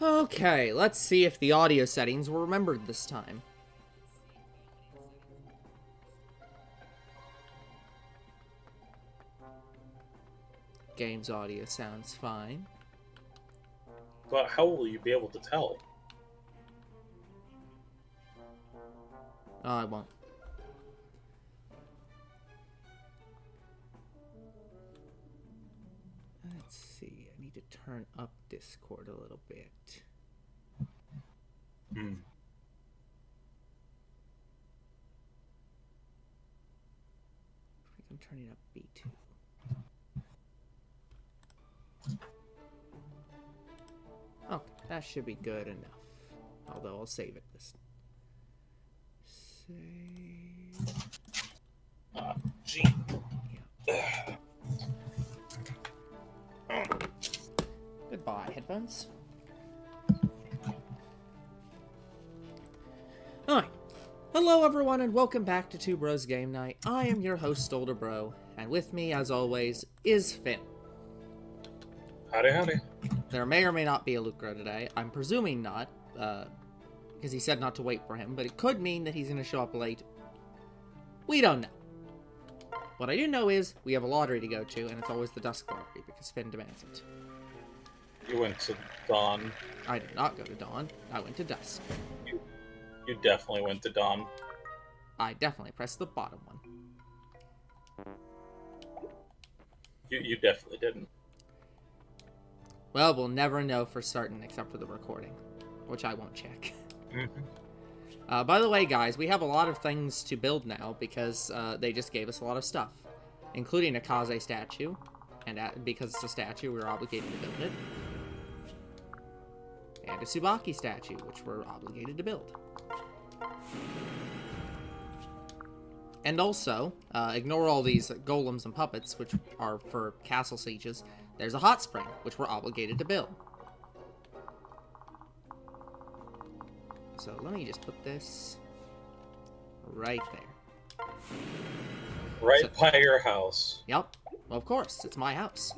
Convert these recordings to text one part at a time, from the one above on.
Okay, let's see if the audio settings were remembered this time. Game's audio sounds fine. But how will you be able to tell? Oh, I won't. Let's see, I need to turn up Discord a little bit. Hmm. I'm turning up B2. Oh, that should be good enough. Although I'll save it this time. Save. Gee. Yeah. Goodbye, headphones. Alright. Hello, everyone, and welcome back to Two Bros Game Night. I am your host, Older Bro, and with me, as always, is Finn. Howdy, howdy. There may or may not be a Lucro today. I'm presuming not, because he said not to wait for him, but it could mean that he's going to show up late. We don't know. What I do know is we have a lottery to go to, and it's always the Dusk Lottery, because Finn demands it. You went to Dawn. I did not go to Dawn. I went to Dusk. You definitely went to Dawn. I definitely pressed the bottom one. You definitely didn't. Well, we'll never know for certain except for the recording, which I won't check. Mm-hmm. By the way, guys, we have a lot of things to build now because they just gave us a lot of stuff, including a Kaze statue, and because it's a statue, we're obligated to build it, and a Tsubaki statue, which we're obligated to build. And also, ignore all these golems and puppets, which are for castle sieges. There's a hot spring, which we're obligated to build. So let me just put this right there. Right by your house. Yep. Well, of course, it's my house.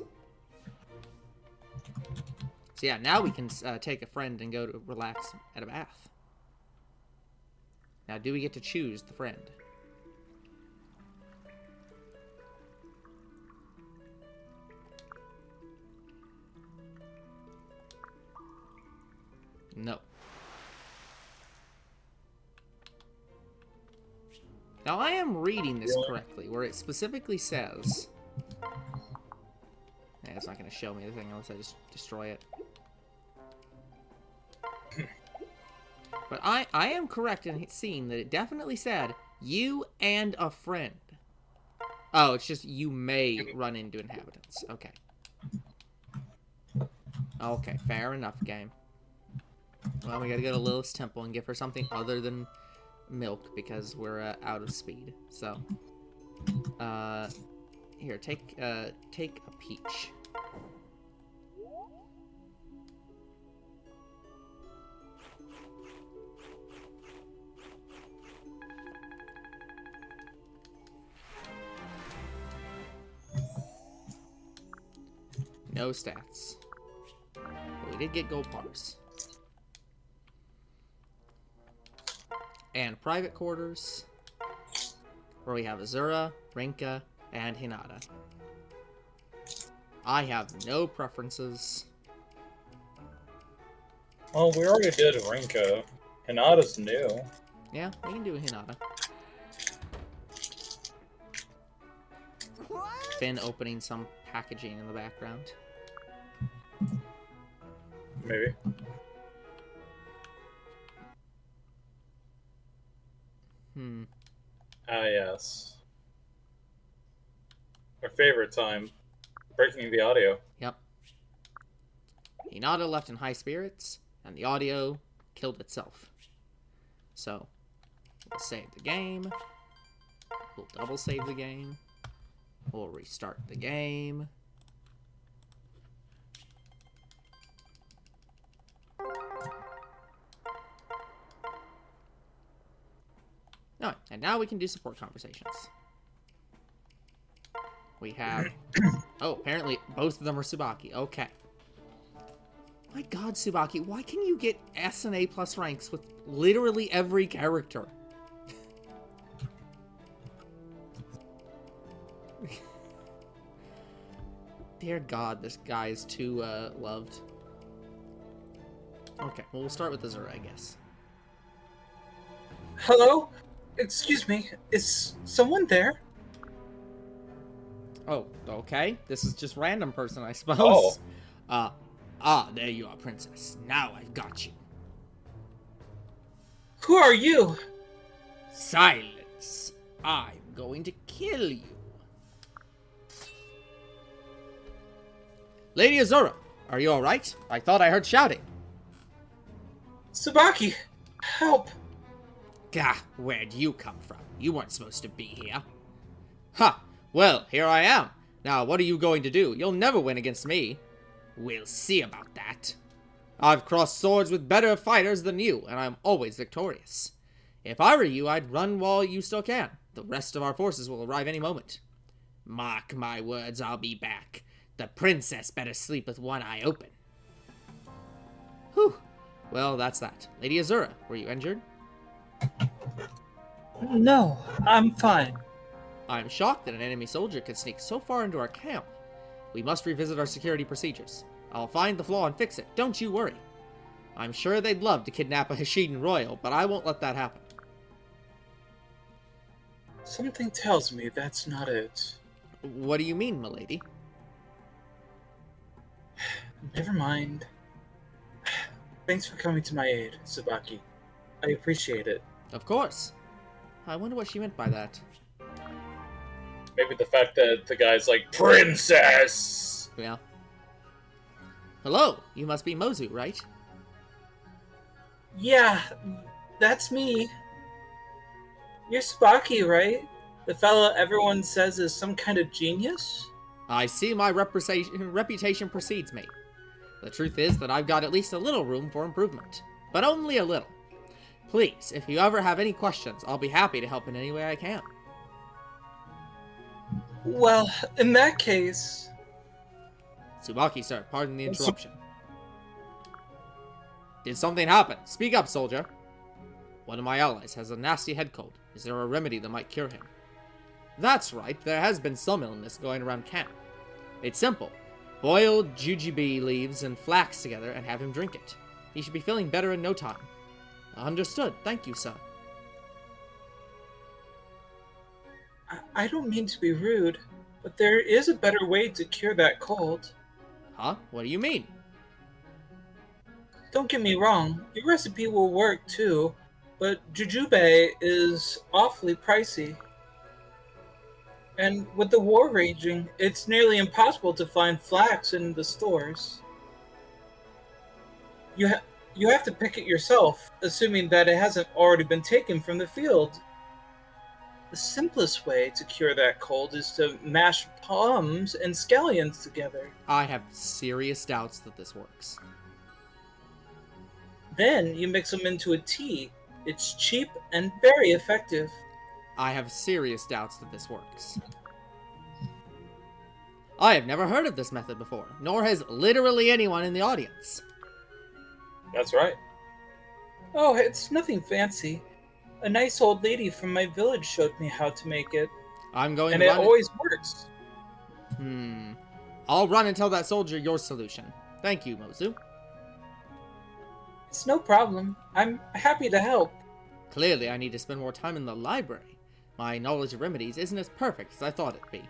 So yeah, now we can take a friend and go to relax at a bath. Now, do we get to choose the friend? No. Now, I am reading this correctly, where it specifically says... Yeah, it's not going to show me the thing unless I just destroy it. But I am correct in seeing that it definitely said, you and a friend. Oh, it's just you may run into inhabitants. Okay. Okay, fair enough, game. Well, we gotta go to Lilith's temple and give her something other than milk because we're out of speed. So, here, take a peach. No stats. But we did get gold bars. And private quarters, where we have Azura, Rinka, and Hinata. I have no preferences. Oh, we already did Rinka. Hinata's new. Yeah, we can do a Hinata. Finn opening some packaging in the background. Maybe. Ah, yes. Our favorite time. Breaking the audio. Yep. Hinata left in high spirits, and the audio killed itself. So, we'll save the game. We'll double save the game. We'll restart the game. Alright, and now we can do support conversations. We have... Oh, apparently both of them are Tsubaki. Okay. My god, Tsubaki, why can you get S and A plus ranks with literally every character? Dear god, this guy is too, loved. Okay, well, we'll start with Azura, I guess. Hello? Excuse me, is someone there? Oh, okay. This is just random person, I Oh. suppose. There you are, princess. Now I've got you. Who are you? Silence. I'm going to kill you. Lady Azura, are you alright? I thought I heard shouting. Tsubaki, help! Gah, where'd you come from? You weren't supposed to be here. Ha! Well, here I am. Now, what are you going to do? You'll never win against me. We'll see about that. I've crossed swords with better fighters than you, and I'm always victorious. If I were you, I'd run while you still can. The rest of our forces will arrive any moment. Mark my words, I'll be back. The princess better sleep with one eye open. Whew. Well, that's that. Lady Azura, were you injured? No, I'm fine. I'm shocked that an enemy soldier could sneak so far into our camp. We must revisit our security procedures. I'll find the flaw and fix it, don't you worry. I'm sure they'd love to kidnap a Hashiden royal, but I won't let that happen. Something tells me that's not it. What do you mean, milady? Never mind. Thanks for coming to my aid, Tsubaki. I appreciate it. Of course. I wonder what she meant by that. Maybe the fact that the guy's like, Princess! Yeah. Hello, you must be Mozu, right? Yeah, that's me. You're Tsubaki, right? The fella everyone says is some kind of genius? I see my reputation precedes me. The truth is that I've got at least a little room for improvement. But only a little. Please, if you ever have any questions, I'll be happy to help in any way I can. Well, in that case... Tsubaki, sir, pardon the interruption. Did something happen? Speak up, soldier. One of my allies has a nasty head cold. Is there a remedy that might cure him? That's right, there has been some illness going around camp. It's simple. Boil jujube leaves and flax together and have him drink it. He should be feeling better in no time. Understood. Thank you, sir. I don't mean to be rude, but there is a better way to cure that cold. Huh? What do you mean? Don't get me wrong, your recipe will work too, but jujube is awfully pricey. And with the war raging, it's nearly impossible to find flax in the stores. You have to pick it yourself, assuming that it hasn't already been taken from the field. The simplest way to cure that cold is to mash plums and scallions together. I have serious doubts that this works. Then you mix them into a tea. It's cheap and very effective. I have serious doubts that this works. I have never heard of this method before, nor has literally anyone in the audience. That's right. Oh, it's nothing fancy. A nice old lady from my village showed me how to make it. I'm going And to it run always works. I'll run and tell that soldier your solution. Thank you, Mozu. It's no problem. I'm happy to help. Clearly, I need to spend more time in the library. My knowledge of remedies isn't as perfect as I thought it'd be.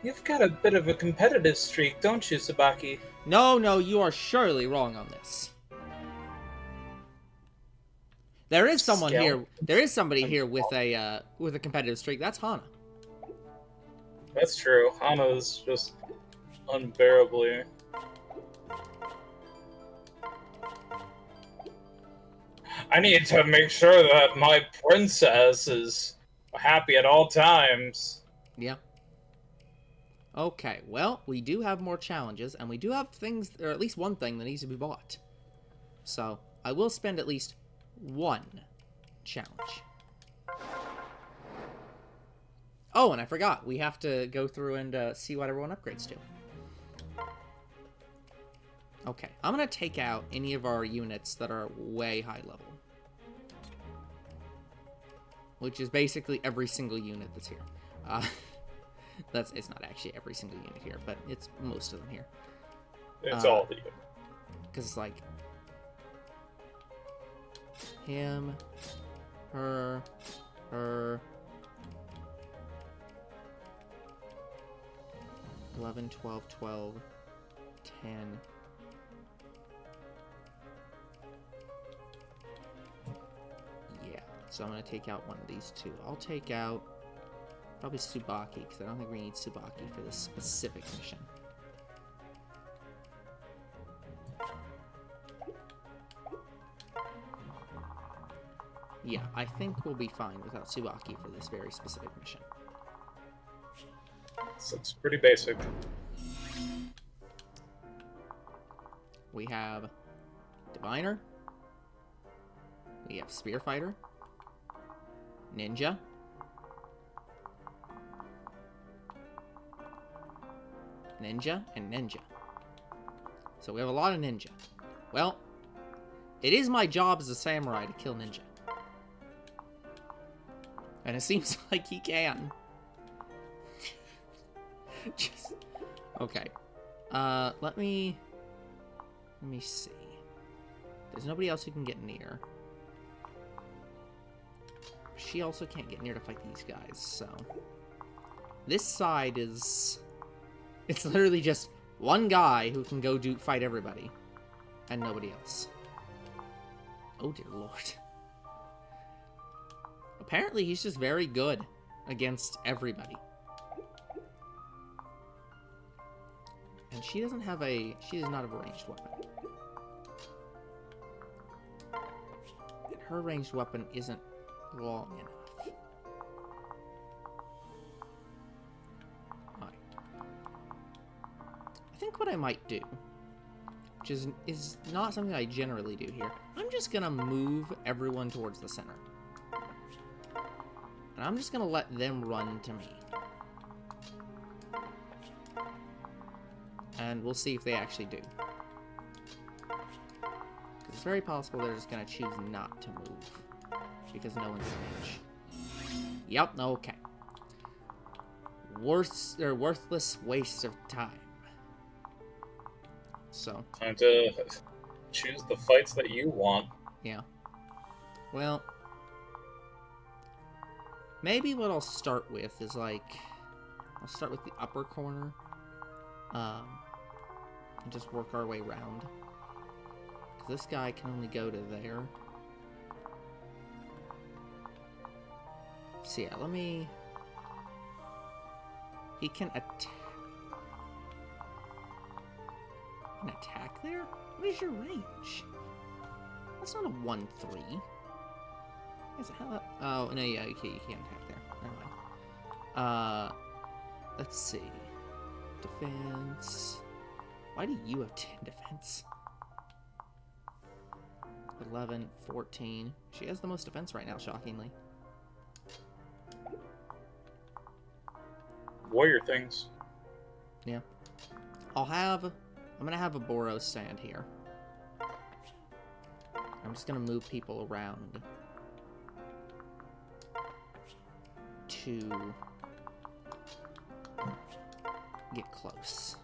You've got a bit of a competitive streak, don't you, Tsubaki? No, you are surely wrong on this. There is someone here. There is somebody here with a competitive streak. That's Hana. That's true. Hana's just unbearably. I need to make sure that my princess is happy at all times. Yeah. Okay, well, we do have more challenges, and we do have things, or at least one thing that needs to be bought. So, I will spend at least one challenge. Oh, and I forgot, we have to go through and see what everyone upgrades to. Okay, I'm gonna take out any of our units that are way high level. Which is basically every single unit that's here. It's not actually every single unit here, but it's most of them here. It's all the units. Because it's like... him, her... 11, 12, 12, 10... Yeah, so I'm going to take out one of these two. I'll take out probably Tsubaki, because I don't think we need Tsubaki for this specific mission. Yeah, I think we'll be fine without Tsubaki for this very specific mission. So it's pretty basic. We have Diviner. We have Spear Fighter. Ninja. Ninja and Ninja. So we have a lot of Ninja. Well, it is my job as a samurai to kill Ninja. And it seems like he can. Just... Okay. Let me see. There's nobody else who can get near. She also can't get near to fight these guys, so... This side is... It's literally just one guy who can go fight everybody. And nobody else. Oh dear lord. Apparently he's just very good against everybody. And she doesn't have she does not have a ranged weapon. And her ranged weapon isn't long enough. Alright. I think what I might do, which is not something I generally do here, I'm just gonna move everyone towards the center. And I'm just gonna let them run to me. And we'll see if they actually do. Because it's very possible they're just gonna choose not to move. Because no one's in range. Yep, okay. Worthless waste of time. So. Time to choose the fights that you want. Yeah. Well. Maybe what I'll start with is like... I'll start with the upper corner. And just work our way around. Because this guy can only go to there. So yeah, let me... He can attack there? What is your range? That's not a 1-3. Is it how that... Oh, no, yeah, okay, you can't attack there. Never mind. Let's see. Defense... Why do you have 10 defense? 11, 14. She has the most defense right now, shockingly. Warrior things. Yeah. I'm gonna have a Boros stand here. I'm just gonna move people around to get close.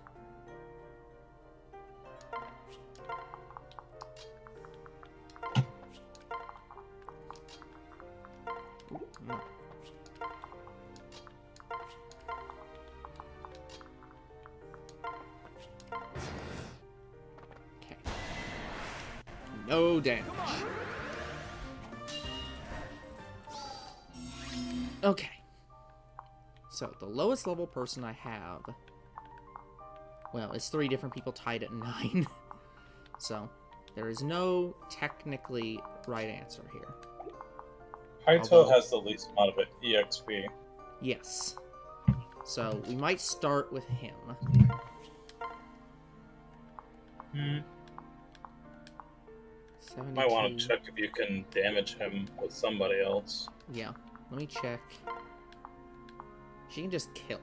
No. Okay. No damage. Okay. So, the lowest level person I have... Well, it's 3 different people tied at 9. So, there is no technically right answer here. Kaito has the least amount of EXP. Yes. So, we might start with him. Might want to check if you can damage him with somebody else. Yeah. Let me check. She can just kill.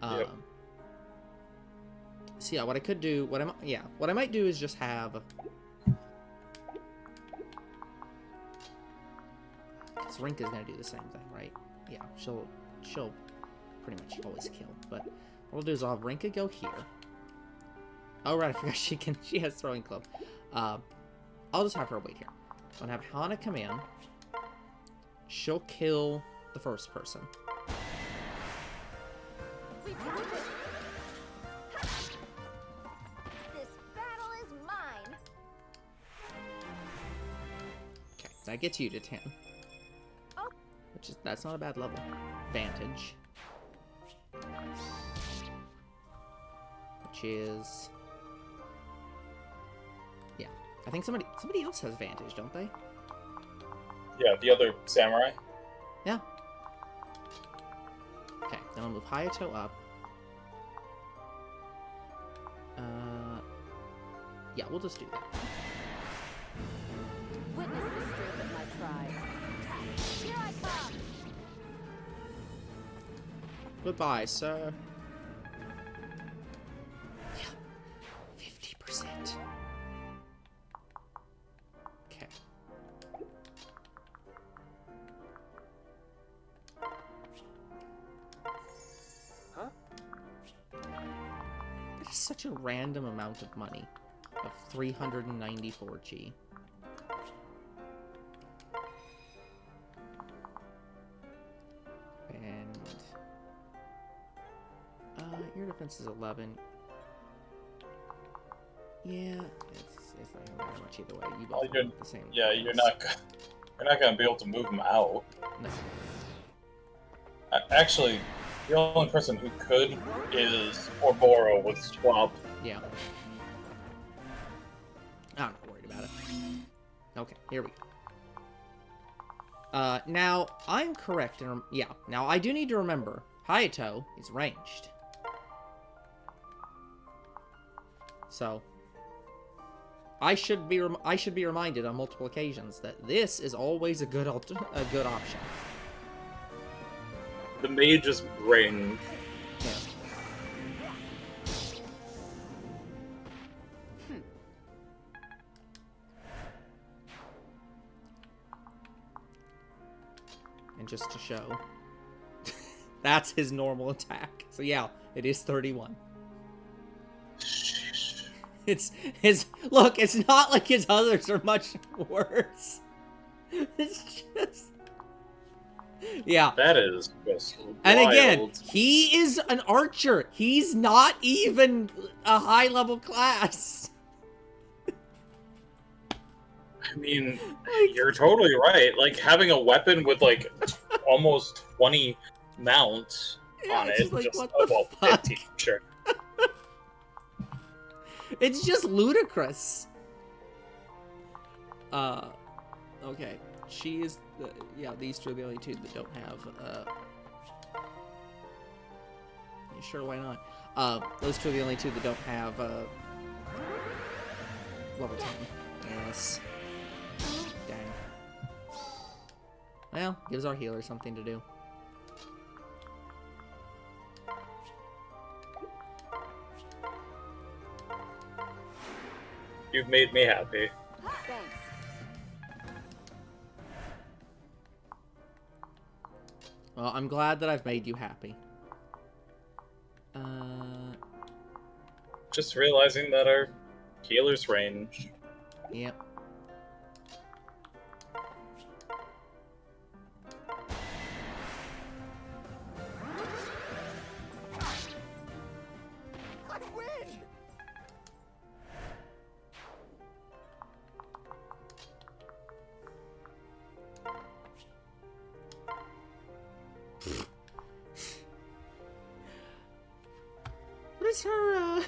Yep. So yeah, what I could do, what I might do is just have. Because Rinka's gonna do the same thing, right? Yeah, she'll pretty much always kill. But what we'll do is I'll have Rinka go here. Oh right, I forgot she has throwing club. I'll just have her wait here. So I'll have Hana come in. She'll kill the first person. This battle is mine. Okay, that gets you to 10. Oh. That's not a bad level. Vantage. Which is... Yeah. I think somebody else has Vantage, don't they? Yeah, the other samurai. Yeah. Okay, then I'll move Hayato up. Yeah, we'll just do that. Witness the strength of my tribe. Here I come. Goodbye, sir. Yeah. 50%. Okay. Huh? That is such a random amount of money. Of 394G. And... your defense is 11. Yeah, it's not gonna matter much either way. You both you're- have the same. Yeah, you're not gonna be able to move him out. No. Actually, the only person who could is Orboro with Swap. Yeah. I'm not worried about it. Okay, here we go. Now, I'm correct in... Yeah, now I do need to remember, Hayato is ranged. So, I should be reminded on multiple occasions that this is always a good option. The mage is ranged. Yeah. And just to show, that's his normal attack. So yeah, it is 31. It's his... Look, it's not like his others are much worse. It's just... Yeah. That is just And wild. again, he is an archer. He's not even a high-level class. I mean, you're totally right. Like, having a weapon with, like, almost 20 mounts Yeah, on it's it, just like, just what the about fuck? 15, sure. It's just ludicrous. Okay. She is the... Yeah, these two are the only two that don't have, yeah, sure, why not? Those two are the only two that don't have, level 10. Yes. Dang. Well, gives our healer something to do. You've made me happy. Thanks. Well, I'm glad that I've made you happy. Just realizing that our healer's range. Yep. I win! What is her,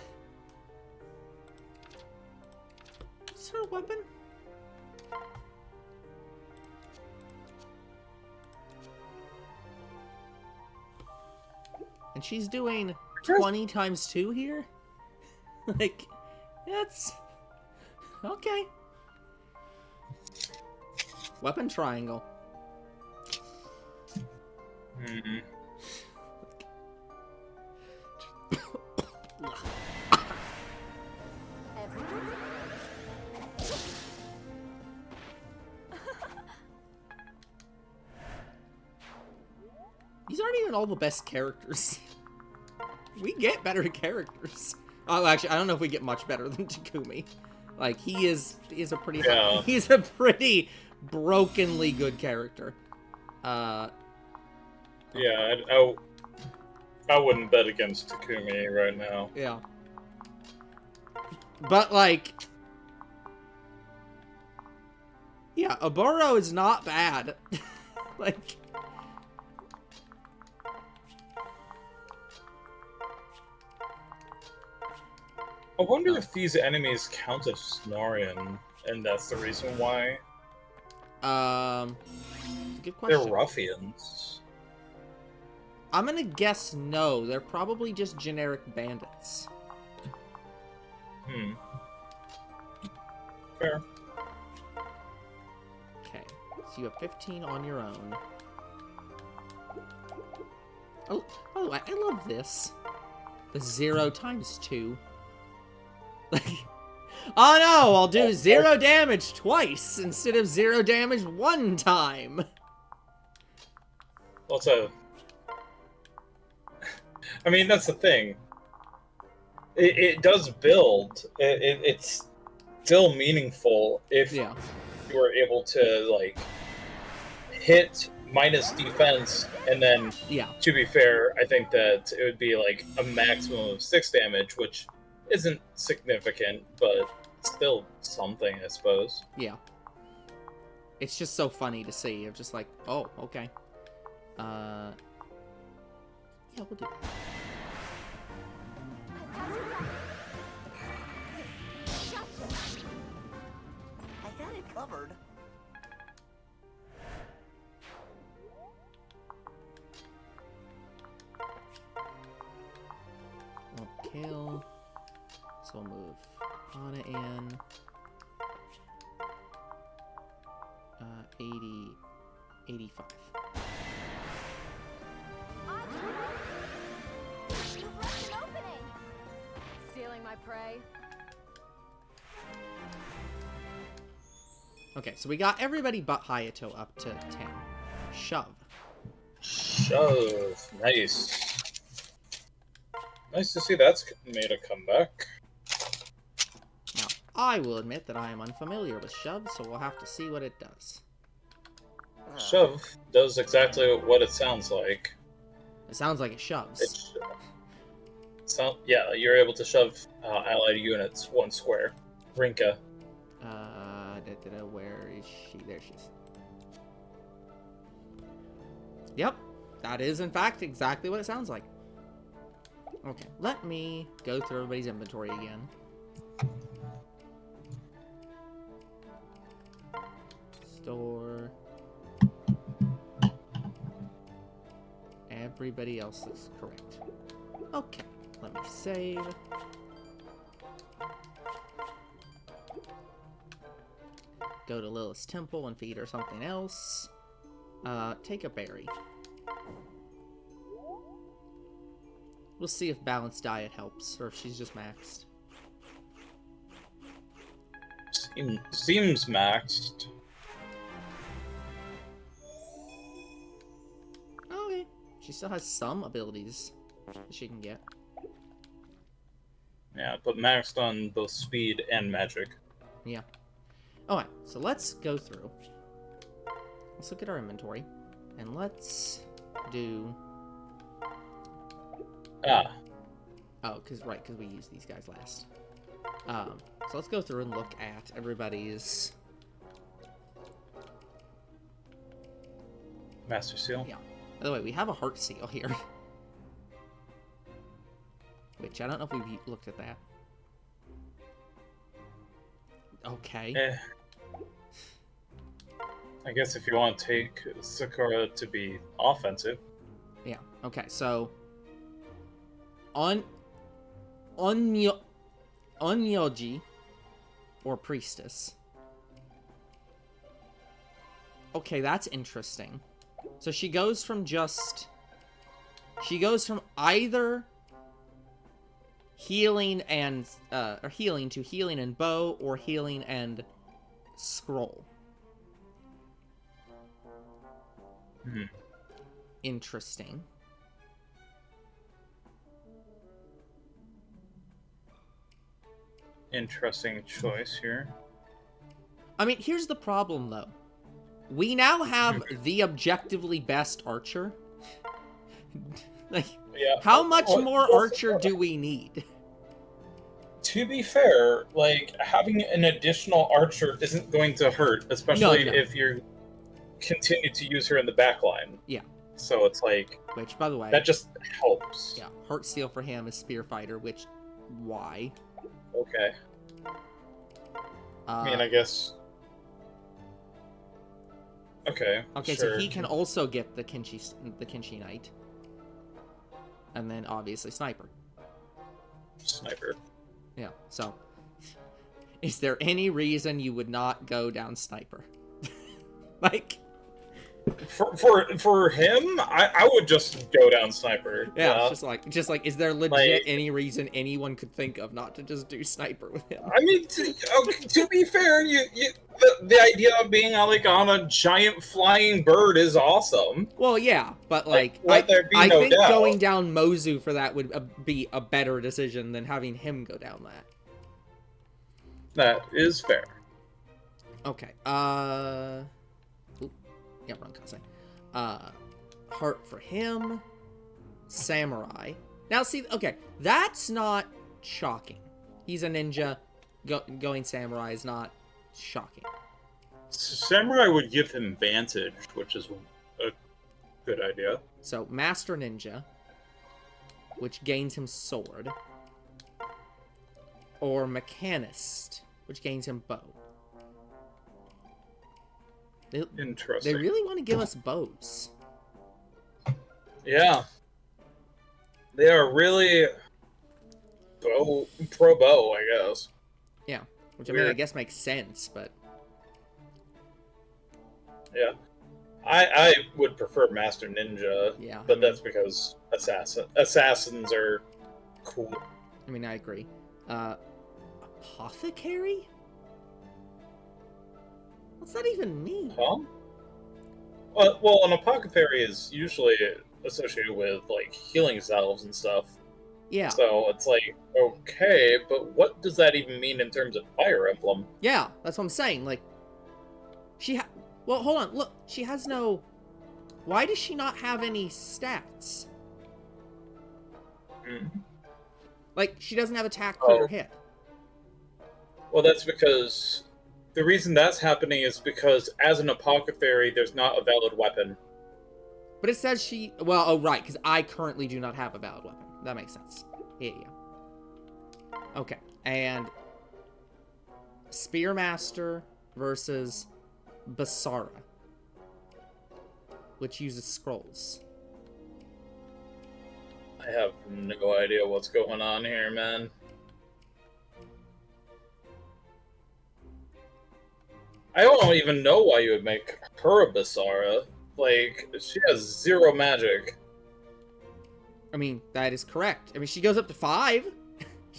what's her weapon? And she's doing 20 times 2 here? Like, that's... Okay. Weapon triangle. all the best characters. We get better characters. Oh, actually, I don't know if we get much better than Takumi. Like, he is a pretty he's a pretty brokenly good character. Yeah, I wouldn't bet against Takumi right now. Yeah. But, like... Yeah, Oboro is not bad. Like... I wonder if these enemies count as Snorrian, and that's the reason why. Good question. They're ruffians. I'm gonna guess no. They're probably just generic bandits. Fair. Okay, so you have 15 on your own. Oh, by the way, I love this. The 0 times 2. Like, oh no, I'll do 0 damage twice instead of 0 damage 1 time. Also, I mean, that's the thing. It does build. It's still meaningful if you were able to, like, hit minus defense, and then, to be fair, I think that it would be, like, a maximum of 6 damage, which isn't significant, but still something, I suppose. Yeah. It's just so funny to see. I'm just like, oh, okay. Yeah, we'll do that. I had it covered. Won't kill. So we'll move Anna in. 80, 85. You've left an opening. Stealing my prey. Okay, so we got everybody but Hayato up to 10. Shove. Shove. Nice. Nice to see that's made a comeback. Now, I will admit that I am unfamiliar with shove, so we'll have to see what it does. Shove does exactly what it sounds like. It sounds like it shoves. Yeah, you're able to shove allied units 1 square. Rinka. Where is she? There she is. Yep, that is in fact exactly what it sounds like. Okay, let me go through everybody's inventory again. Store. Everybody else is correct. Okay, let me save. Go to Lilith's temple and feed her something else. Take a berry. We'll see if balanced diet helps, or if she's just maxed. Seems maxed. Okay. She still has some abilities that she can get. Yeah, but maxed on both speed and magic. Yeah. Alright, so let's go through. Let's look at our inventory. And let's do... Oh, because we used these guys last. So let's go through and look at everybody's... Master Seal? Yeah. By the way, we have a heart seal here. Which, I don't know if we've looked at that. Okay. I guess if you want to take Sakura to be offensive. Yeah, okay, so... Onyoji, or Priestess. Okay, that's interesting. So she goes from just... She goes from either healing and... or healing to healing and bow, or healing and scroll. Hmm. Interesting. interesting choice here. I mean, here's the problem, though. We now have the objectively best archer. Like, Yeah. how much more archer do we need? To be fair, like, having an additional archer isn't going to hurt, especially No. if you continue to use her in the back line. Yeah. So it's like... Which, by the way... that just helps. Yeah, Heart Seal for him is Spear Fighter, which... why? Okay. I mean, I guess... Okay, Okay, sure. so he can also get the Kinshi Knight. And then, obviously, Sniper. Sniper. Yeah, so... is there any reason you would not go down Sniper? Like... For him, I would just go down Sniper. Yeah, it's just like, is there legit any reason anyone could think of not to just do Sniper with him? I mean, to be fair, the idea of being on a giant flying bird is awesome. Well, yeah, but like, I think going down Mozu for that would be a better decision than having him go down that. That is fair. Okay, yeah, wrong Kase. Heart for him. Samurai. Now, see, okay, that's not shocking. He's a ninja. Going Samurai is not shocking. Samurai would give him Vantage, which is a good idea. So, Master Ninja, which gains him Sword. Or Mechanist, which gains him Bow. Interesting. They really want to give us bows. Yeah. They are really pro bow, I guess. Yeah. Which, I mean, I guess makes sense, but... yeah. I would prefer Master Ninja, yeah, but that's because assassins are cool. I mean, I agree. Apothecary? What's that even mean? Huh? Well, an apothecary is usually associated with, like, healing salves and stuff. Yeah. So it's like, okay, but what does that even mean in terms of Fire Emblem? Yeah, that's what I'm saying. Like, well, hold on. Look, she has no... Why does she not have any stats? Like, she doesn't have attack, crit, or hit. Well, that's because... the reason that's happening is because, as an apothecary, there's not a valid weapon. But it says she... well, oh, right, because I currently do not have a valid weapon. That makes sense. Yeah. Okay, and... Spearmaster versus Basara, which uses scrolls. I have no idea what's going on here, man. I don't even know why you would make her a Basara. Like, she has 0 magic. I mean, that is correct. I mean, she goes up to 5.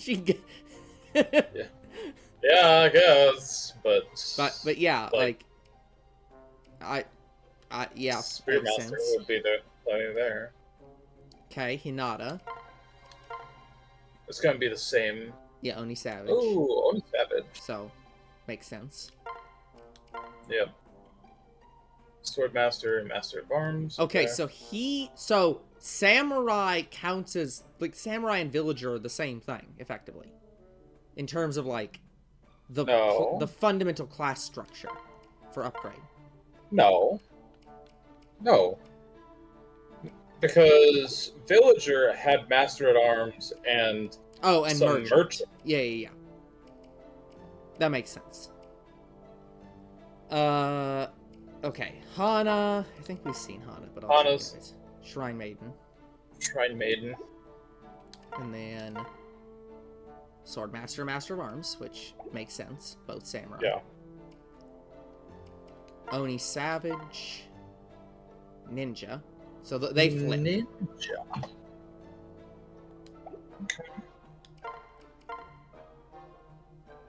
Yeah, I guess, but yeah, like yeah, Spearmaster would be there. Okay, Hinata. It's gonna be the same. Yeah, Oni Savage. Ooh, Oni Savage. So, makes sense. Yep. Swordmaster and Master of Arms. Okay, so Samurai counts as, like, Samurai and Villager are the same thing, effectively. In terms of, like, the fundamental class structure for upgrade. No. Because Villager had Master at Arms and some merchant. Yeah. That makes sense. Okay, Hana. I think we've seen Hana, but Hana's Shrine Maiden. And then Swordmaster, Master of Arms, which makes sense. Both samurai. Yeah. Oni Savage. Ninja. So they flip. Ninja. Okay.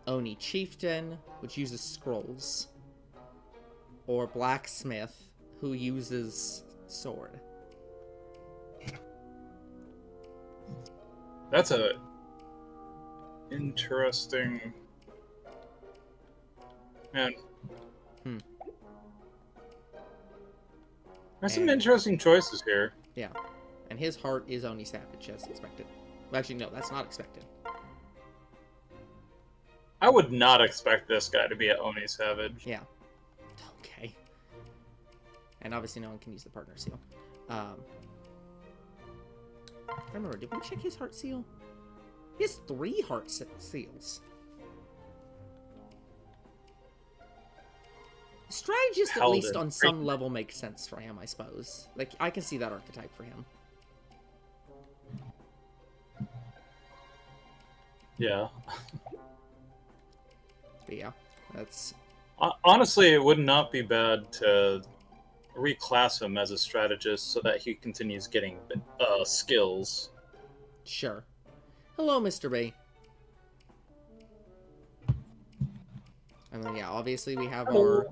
Oni Chieftain, which uses scrolls. Or Blacksmith, who uses sword. Interesting. Man. There's some interesting choices here. Yeah. And his heart is Oni Savage, as expected. Well, actually, no, that's not expected. I would not expect this guy to be at Oni Savage. Yeah. Okay. And obviously no one can use the partner seal. I remember, did we check his heart seal? He has 3 heart seals. Strategist, at least on some level, makes sense for him, I suppose. Like, I can see that archetype for him. Yeah. But yeah, that's... Honestly, it would not be bad to reclass him as a strategist so that he continues getting skills. Sure. Hello, Mr. B. And then, yeah, obviously we have our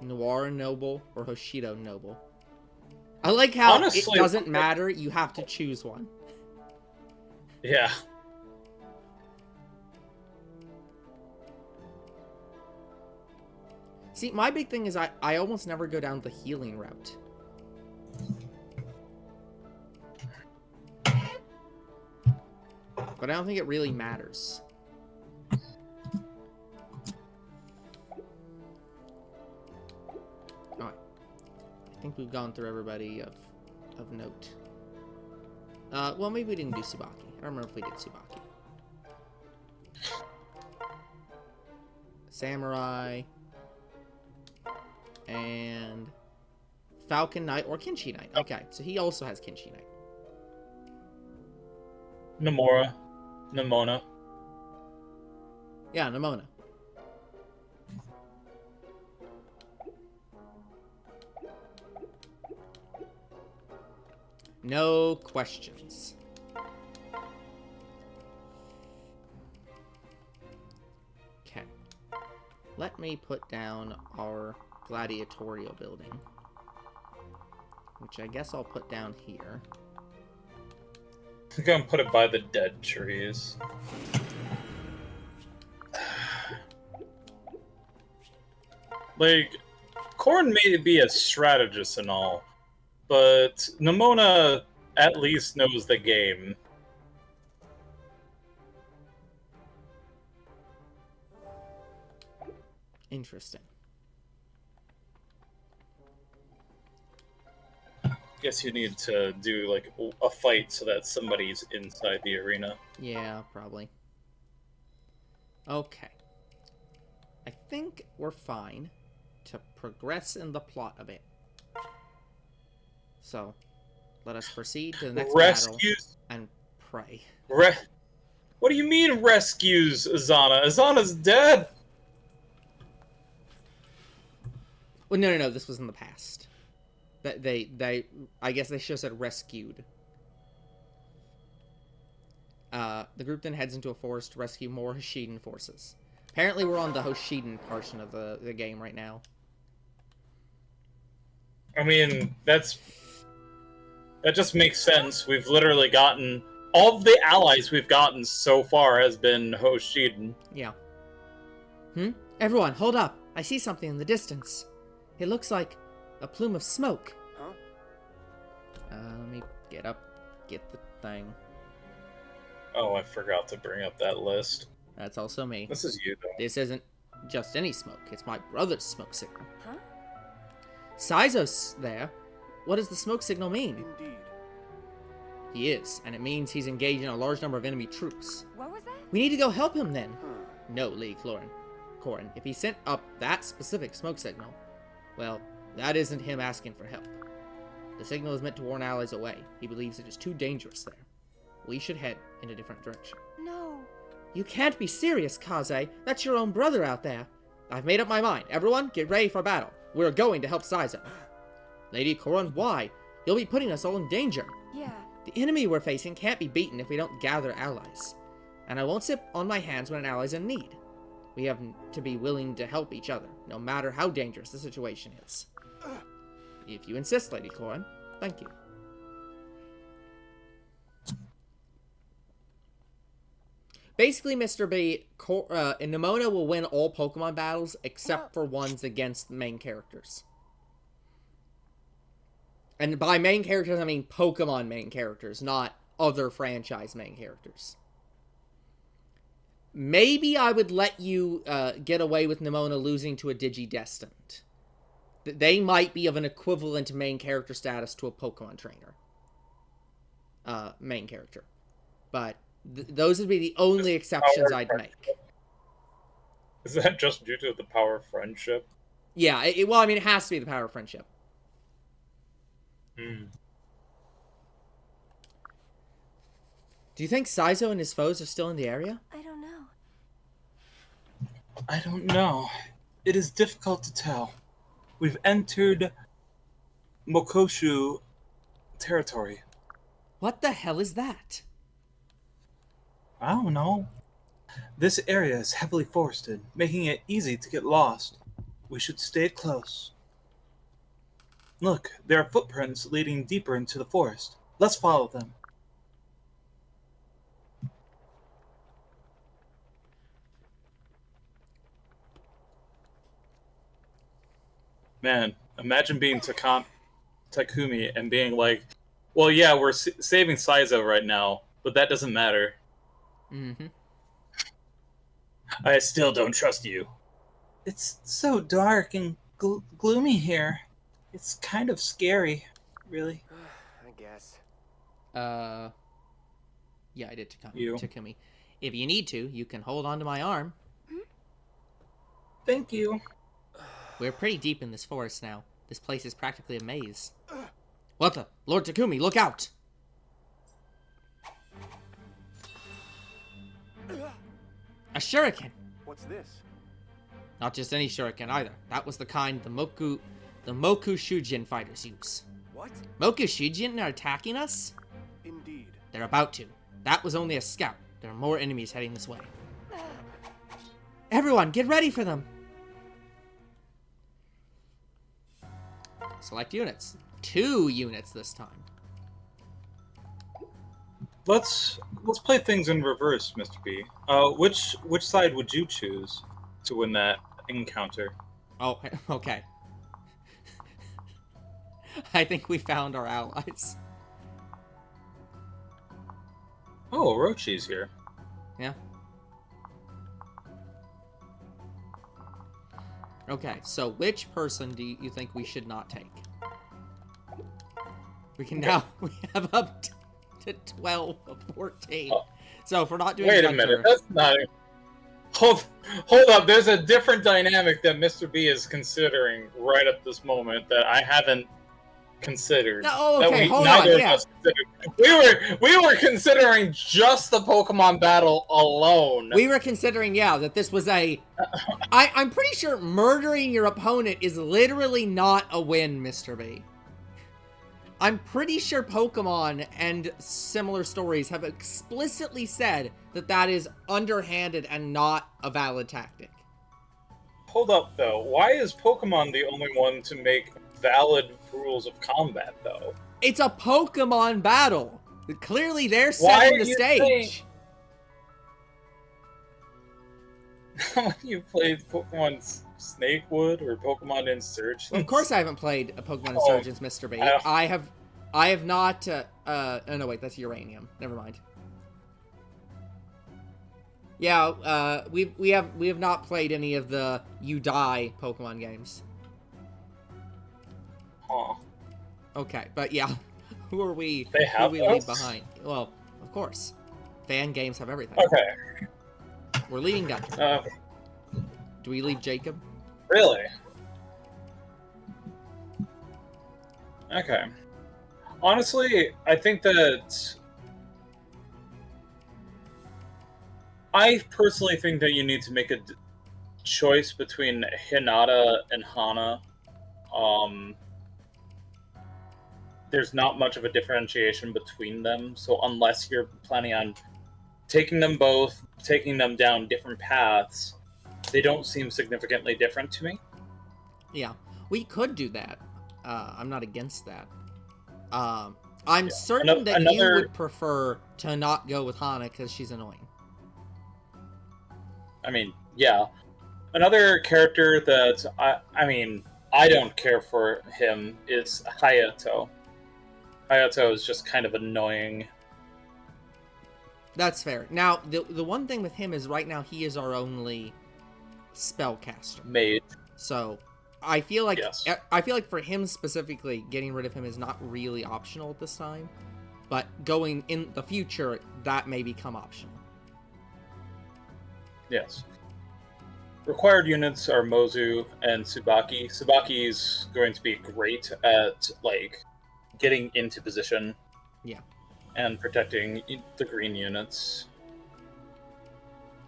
Noir Noble or Hoshido Noble. I like how honestly, it doesn't matter, you have to choose one. Yeah. See, my big thing is I almost never go down the healing route. But I don't think it really matters. Alright. I think we've gone through everybody of note. Well, maybe we didn't do Tsubaki. I don't remember if we did Tsubaki. Samurai. And Falcon Knight or Kinshi Knight. Okay, so he also has Kinshi Knight. Nimona. Yeah, Nimona. No questions. Okay. Let me put down our gladiatorial building, which I guess I'll put down here. I'm gonna put it by the dead trees. Like, Korn may be a strategist and all, but Nimona at least knows the game. Interesting. Guess you need to do like a fight so that somebody's inside the arena. Yeah, probably. Okay. I think we're fine to progress in the plot a bit. So, let us proceed to the next battle and pray. What do you mean rescues Azana? Azana's dead! Well, no, this was in the past. I guess they should have said rescued. The group then heads into a forest to rescue more Hoshiden forces. Apparently we're on the Hoshiden portion of the game right now. I mean, that just makes sense. We've literally gotten... All of the allies we've gotten so far has been Hoshiden. Yeah. Everyone, hold up. I see something in the distance. It looks like a plume of smoke. Huh? Let me get the thing. Oh, I forgot to bring up that list. That's also me. This is you, though. This isn't just any smoke. It's my brother's smoke signal. Huh? Saizo's there. What does the smoke signal mean? Indeed. He is, and it means he's engaged in a large number of enemy troops. What was that? We need to go help him then. Huh. No, Lee Corin. If he sent up that specific smoke signal, well, that isn't him asking for help. The signal is meant to warn allies away. He believes it is too dangerous there. We should head in a different direction. No. You can't be serious, Kaze. That's your own brother out there. I've made up my mind. Everyone, get ready for battle. We're going to help Saizo. Lady Corin, why? You'll be putting us all in danger. Yeah. The enemy we're facing can't be beaten if we don't gather allies. And I won't sit on my hands when an ally's in need. We have to be willing to help each other, no matter how dangerous the situation is. If you insist, Lady Corin. Thank you. Basically, Mr. B, Nimona will win all Pokemon battles except for ones against the main characters. And by main characters, I mean Pokemon main characters, not other franchise main characters. Maybe I would let you get away with Nimona losing to a Digidestined. They might be of an equivalent main character status to a Pokemon trainer. Main character. But those would be the only exceptions I'd make. Is that just due to the power of friendship? Yeah, well, I mean, it has to be the power of friendship. Hmm. Do you think Saizo and his foes are still in the area? I don't know. I don't know. It is difficult to tell. We've entered Mokoshu territory. What the hell is that? I don't know. This area is heavily forested, making it easy to get lost. We should stay close. Look, there are footprints leading deeper into the forest. Let's follow them. Man, imagine being Takumi and being like, well, yeah, we're saving Saizo right now, but that doesn't matter. Mm-hmm. I still don't trust you. It's so dark and gloomy here. It's kind of scary, really. I guess. Yeah, I did You. Takumi. If you need to, you can hold onto my arm. Thank you. We're pretty deep in this forest now. This place is practically a maze. What the? Lord Takumi, look out! A shuriken! What's this? Not just any shuriken either. That was the kind the Moku Shujin fighters use. What? Moku Shujin are attacking us? Indeed. They're about to. That was only a scout. There are more enemies heading this way. Everyone, get ready for them! Select units. 2 units this time. Let's play things in reverse, Mr. B. Which side would you choose to win that encounter? Oh, okay. I think we found our allies. Oh, Orochi's here. Yeah. Okay, so which person do you think we should not take? We can now, we have up to 12 of 14. So if we're not doing Wait a Hunter, minute, that's not... Hold up, there's a different dynamic that Mr. B is considering right at this moment that I haven't considered. No, that okay, hold neither on, of yeah. us considered. We were considering just the Pokemon battle alone. We were considering, yeah, that this was a... I'm pretty sure murdering your opponent is literally not a win, Mr. B. I'm pretty sure Pokemon and similar stories have explicitly said that that is underhanded and not a valid tactic. Hold up, though. Why is Pokemon the only one to make valid rules of combat, though? It's a Pokemon battle. Clearly, they're Why setting are the you stage. When you played Pokemon Snakewood or Pokemon Insurgents? Of course, I haven't played a Pokemon Insurgents, Mr. B. I have not. Oh no, wait, that's Uranium. Never mind. Yeah, we have not played any of the You Die Pokemon games. Huh. Okay, but yeah, who are we? They have who we leave those? behind? Well, of course, fan games have everything. Okay. We're leaving Gunter. Do we leave Jacob? Really? Okay. Honestly, I think that... I personally think that you need to make a choice between Hinata and Hana. There's not much of a differentiation between them, so unless you're planning on taking them both, taking them down different paths, they don't seem significantly different to me. Yeah, we could do that. I'm not against that. I'm certain that you would prefer to not go with Hana because she's annoying. I mean, yeah. Another character that I don't care for him is Hayato. Hayato is just kind of annoying. That's fair. Now, the one thing with him is right now he is our only spellcaster. Mage. So, I feel like Yes. I feel like for him specifically, getting rid of him is not really optional at this time. But going in the future, that may become optional. Yes. Required units are Mozu and Tsubaki. Tsubaki's going to be great at, like, getting into position. Yeah. And protecting the green units.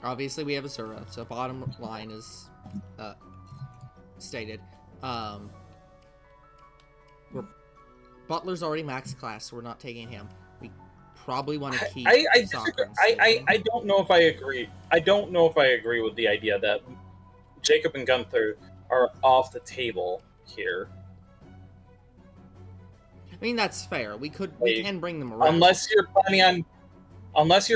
Obviously, we have Asura, so bottom line is stated. Butler's already max class, so we're not taking him. We probably want to keep Sakura. I don't know if I agree. I don't know if I agree with the idea that Jacob and Gunther are off the table here. I mean, that's fair. We can bring them around. Unless you're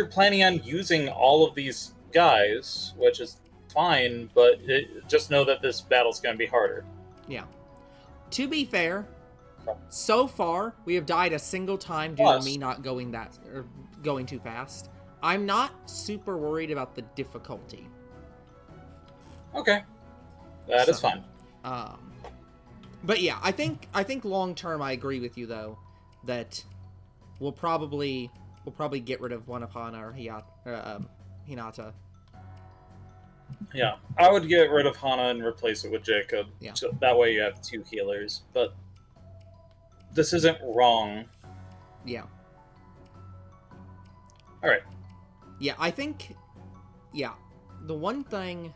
planning on using all of these guys, which is fine, but just know that this battle's going to be harder. Yeah. To be fair, so far we have died a single time due to me not going going too fast. I'm not super worried about the difficulty. Okay, that is fine. But yeah, I think long term I agree with you though that we'll probably get rid of one of Hana or Hinata. Yeah, I would get rid of Hana and replace it with Jacob. Yeah. So that way you have two healers. But this isn't wrong. Yeah. All right. Yeah, I think. Yeah, the one thing.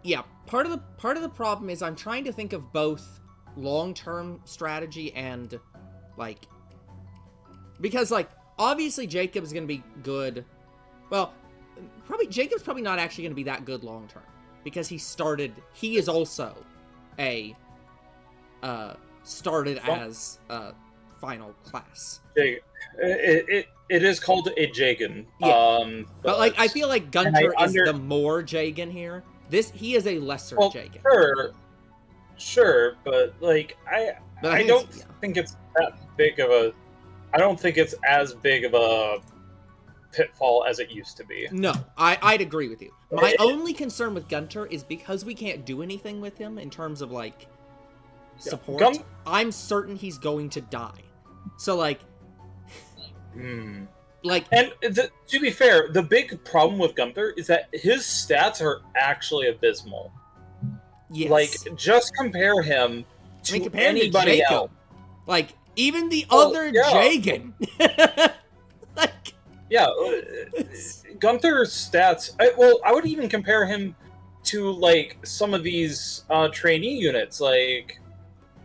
Yeah, part of the problem is I'm trying to think of both long-term strategy and like, because like obviously Jacob's gonna be good. Well, Jacob's probably not actually gonna be that good long-term because he is also a started as a final class. It is called a Jagan. Yeah. But like I feel like Gunter is the more Jagan here. He is a lesser Jagan. Sure, but like I don't think it's that big of a. I don't think it's as big of a pitfall as it used to be. No, I'd agree with you. My only concern with Gunter is because we can't do anything with him in terms of like support. I'm certain he's going to die. So like. And to be fair, the big problem with Gunther is that his stats are actually abysmal. Yes. Like, just compare him to anybody else. Like, even the other Jagan. Like, yeah, Gunther's stats. I would even compare him to like some of these trainee units, like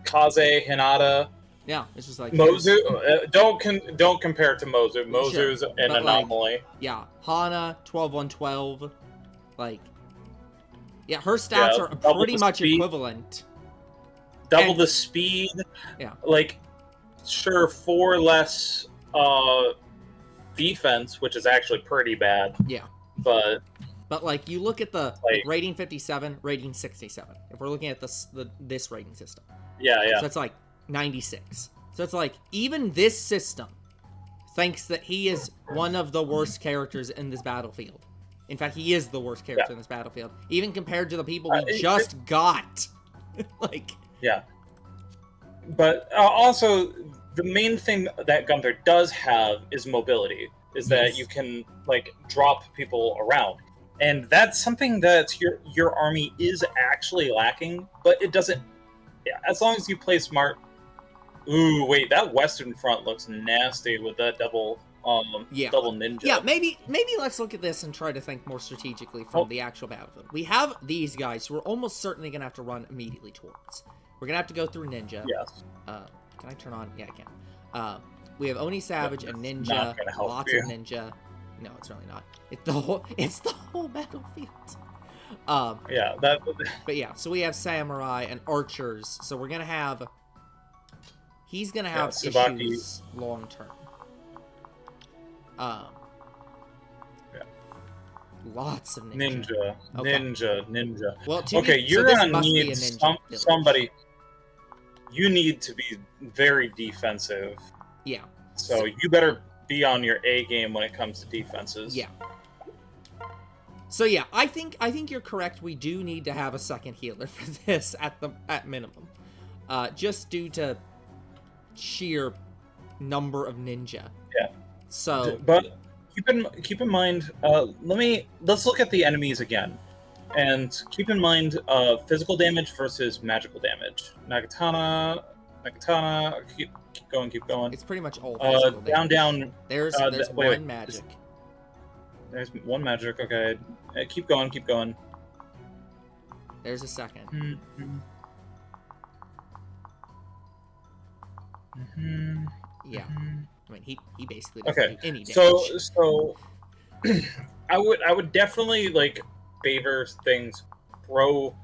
Kaze, Hinata. Yeah, it's just like Mozu. Don't compare it to Mozu. Mozu's an anomaly. Like, yeah, Hana 12-1-12. Like, yeah, her stats are pretty much equivalent. Double the speed. Yeah. Like, sure, 4 less defense, which is actually pretty bad. Yeah. But like, you look at the like, rating 57, rating 67. If we're looking at this rating system. Yeah. So it's like 96. So it's like, even this system thinks that he is one of the worst characters in this battlefield. In fact, he is the worst character in this battlefield, even compared to the people we just got. Like, yeah. But also, the main thing that Gunther does have is mobility. Is that you can like drop people around, and that's something that your army is actually lacking. But it doesn't. Yeah, as long as you play smart. Ooh, wait, that Western front looks nasty with that double ninja. Yeah, maybe let's look at this and try to think more strategically from the actual battlefield. We have these guys who we're almost certainly going to have to run immediately towards. We're going to have to go through Ninja. Yes. Can I turn on? Yeah, I can. We have Oni Savage and Ninja. Lots of Ninja. No, it's really not. It's the whole battlefield. Yeah, that. But yeah, so we have Samurai and Archers. So we're going to have... He's going to have issues long term. Lots of ninja. Ninja. Okay. Ninja. Well, Okay, you're this gonna must be need a ninja village. somebody. You need to be very defensive. Yeah. So you better be on your A game when it comes to defenses. Yeah. So yeah, I think you're correct. We do need to have a second healer for this at minimum, just due to sheer number of ninja. Yeah. So, but keep in mind. Let's look at the enemies again, and keep in mind physical damage versus magical damage. Nagatana. Keep going. It's pretty much all physical damage. Down. There's one magic. There's one magic. Okay, keep going. There's a second. Yeah. I mean, he basically doesn't do any damage. So I would definitely like favor things pro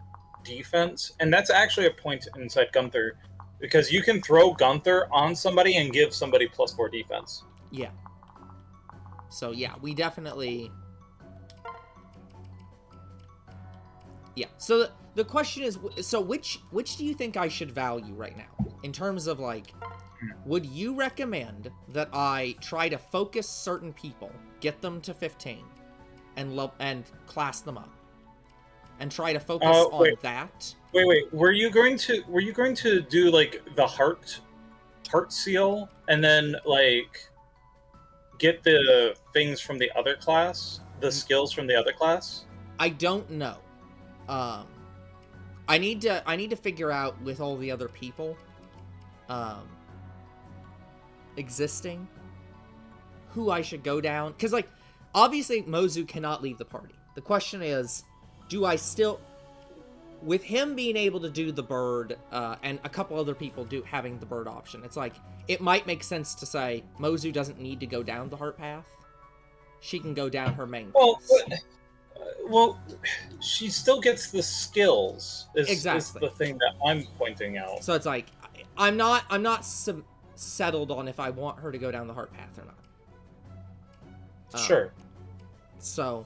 defense, and that's actually a point inside Gunther, because you can throw Gunther on somebody and give somebody +4 defense. Yeah. So yeah, we definitely. Yeah. So the question is, so which do you think I should value right now in terms of like? Would you recommend that I try to focus certain people, get them to 15, and class them up, and try to focus on that? Wait. Were you going to do like the heart seal, and then like get the things from the other class, the skills from the other class? I don't know. I need to figure out with all the other people, existing, who I should go down, because like obviously Mozu cannot leave the party. The question is, do I still, with him being able to do the bird, and a couple other people having the bird option, it's like it might make sense to say Mozu doesn't need to go down the heart path. She can go down her main path. Well, she still gets the skills. Exactly. Is the thing that I'm pointing out. So it's like I'm not settled on if I want her to go down the heart path or not. Sure. So.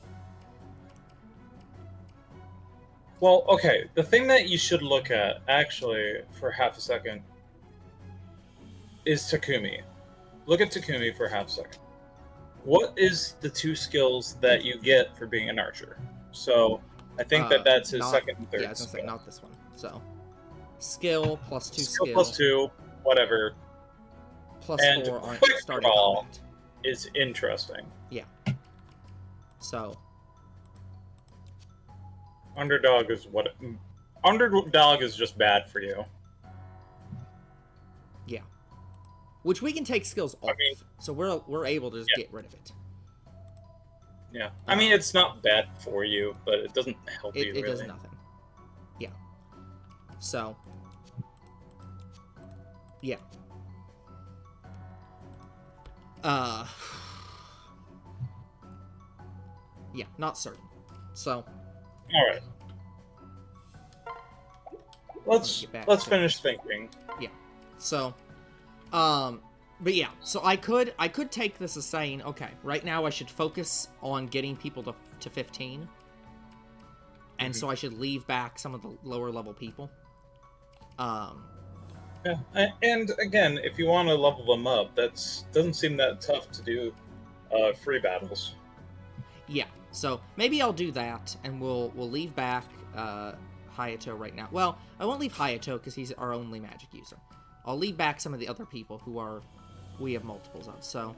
Well, okay. The thing that you should look at, actually, for half a second, is Takumi. Look at Takumi for half a second. What is the 2 skills that you get for being an archer? So, I think that's his second and third. Yeah, I was gonna say not this one. So, skill plus 2 skill. Skill plus 2, whatever. Plus and 4 on quick starting draw combat. is interesting. Yeah. So. Underdog is just bad for you. Yeah. Which we can take skills off, so we're able to just get rid of it. Yeah. I mean, it's not bad for you, but it doesn't help you really. It does nothing. Yeah. So. Yeah. Yeah, not certain. So. All right. Let's finish thinking. Yeah. So, but yeah, so I could take this as saying, okay, right now I should focus on getting people to 15, and so I should leave back some of the lower level people. Yeah, and again, if you want to level them up, doesn't seem that tough to do. Free battles. Yeah, so maybe I'll do that, and we'll leave back Hayato right now. Well, I won't leave Hayato because he's our only magic user. I'll leave back some of the other people who we have multiples of. So,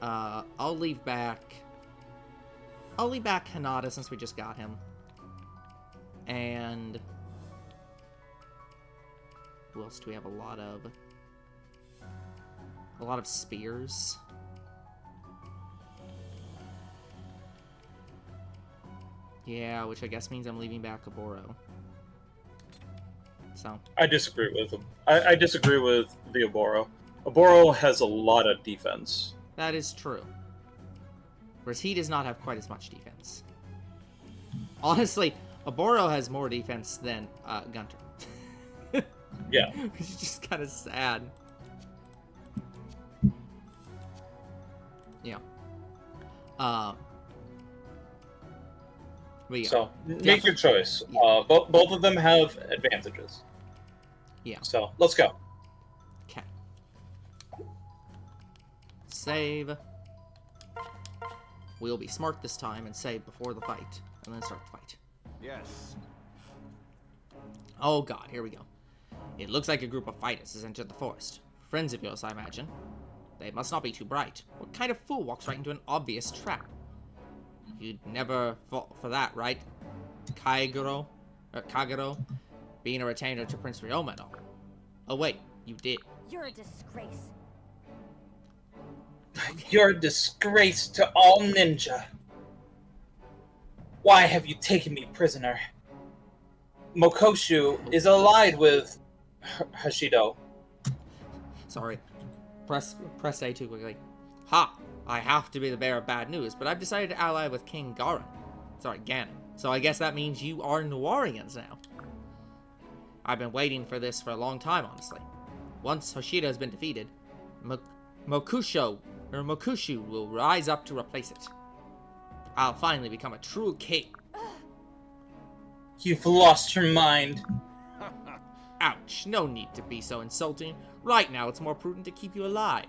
I'll leave back Hinata since we just got him. And who else do we have? A lot of spears. Yeah, which I guess means I'm leaving back Oboro. So I disagree with him. I disagree with the Oboro. Oboro has a lot of defense. That is true. Whereas he does not have quite as much defense. Honestly, Oboro has more defense than Gunter. Yeah. Which is just kind of sad. Yeah. Yeah. So make your choice. Yeah. Both of them have advantages. Yeah. So let's go. Okay. Save. We'll be smart this time and save before the fight, and then start the fight. Yes. Oh god, here we go. It looks like a group of fighters has entered the forest. Friends of yours, I imagine. They must not be too bright. What kind of fool walks right into an obvious trap? You'd never fall for that, right? Kagero? Being a retainer to Prince Ryoma and all. Oh wait, you did. You're a disgrace. You're a disgrace to all ninja. Why have you taken me prisoner? Mokoshu is allied with Hashido. Sorry. Press A too quickly. Ha! I have to be the bearer of bad news, but I've decided to ally with King Garon. Sorry, Ganon. So I guess that means you are Noarians now. I've been waiting for this for a long time, honestly. Once Hoshida has been defeated, Mokushu will rise up to replace it. I'll finally become a true king. You've lost your mind. Ouch, no need to be so insulting. Right now, it's more prudent to keep you alive.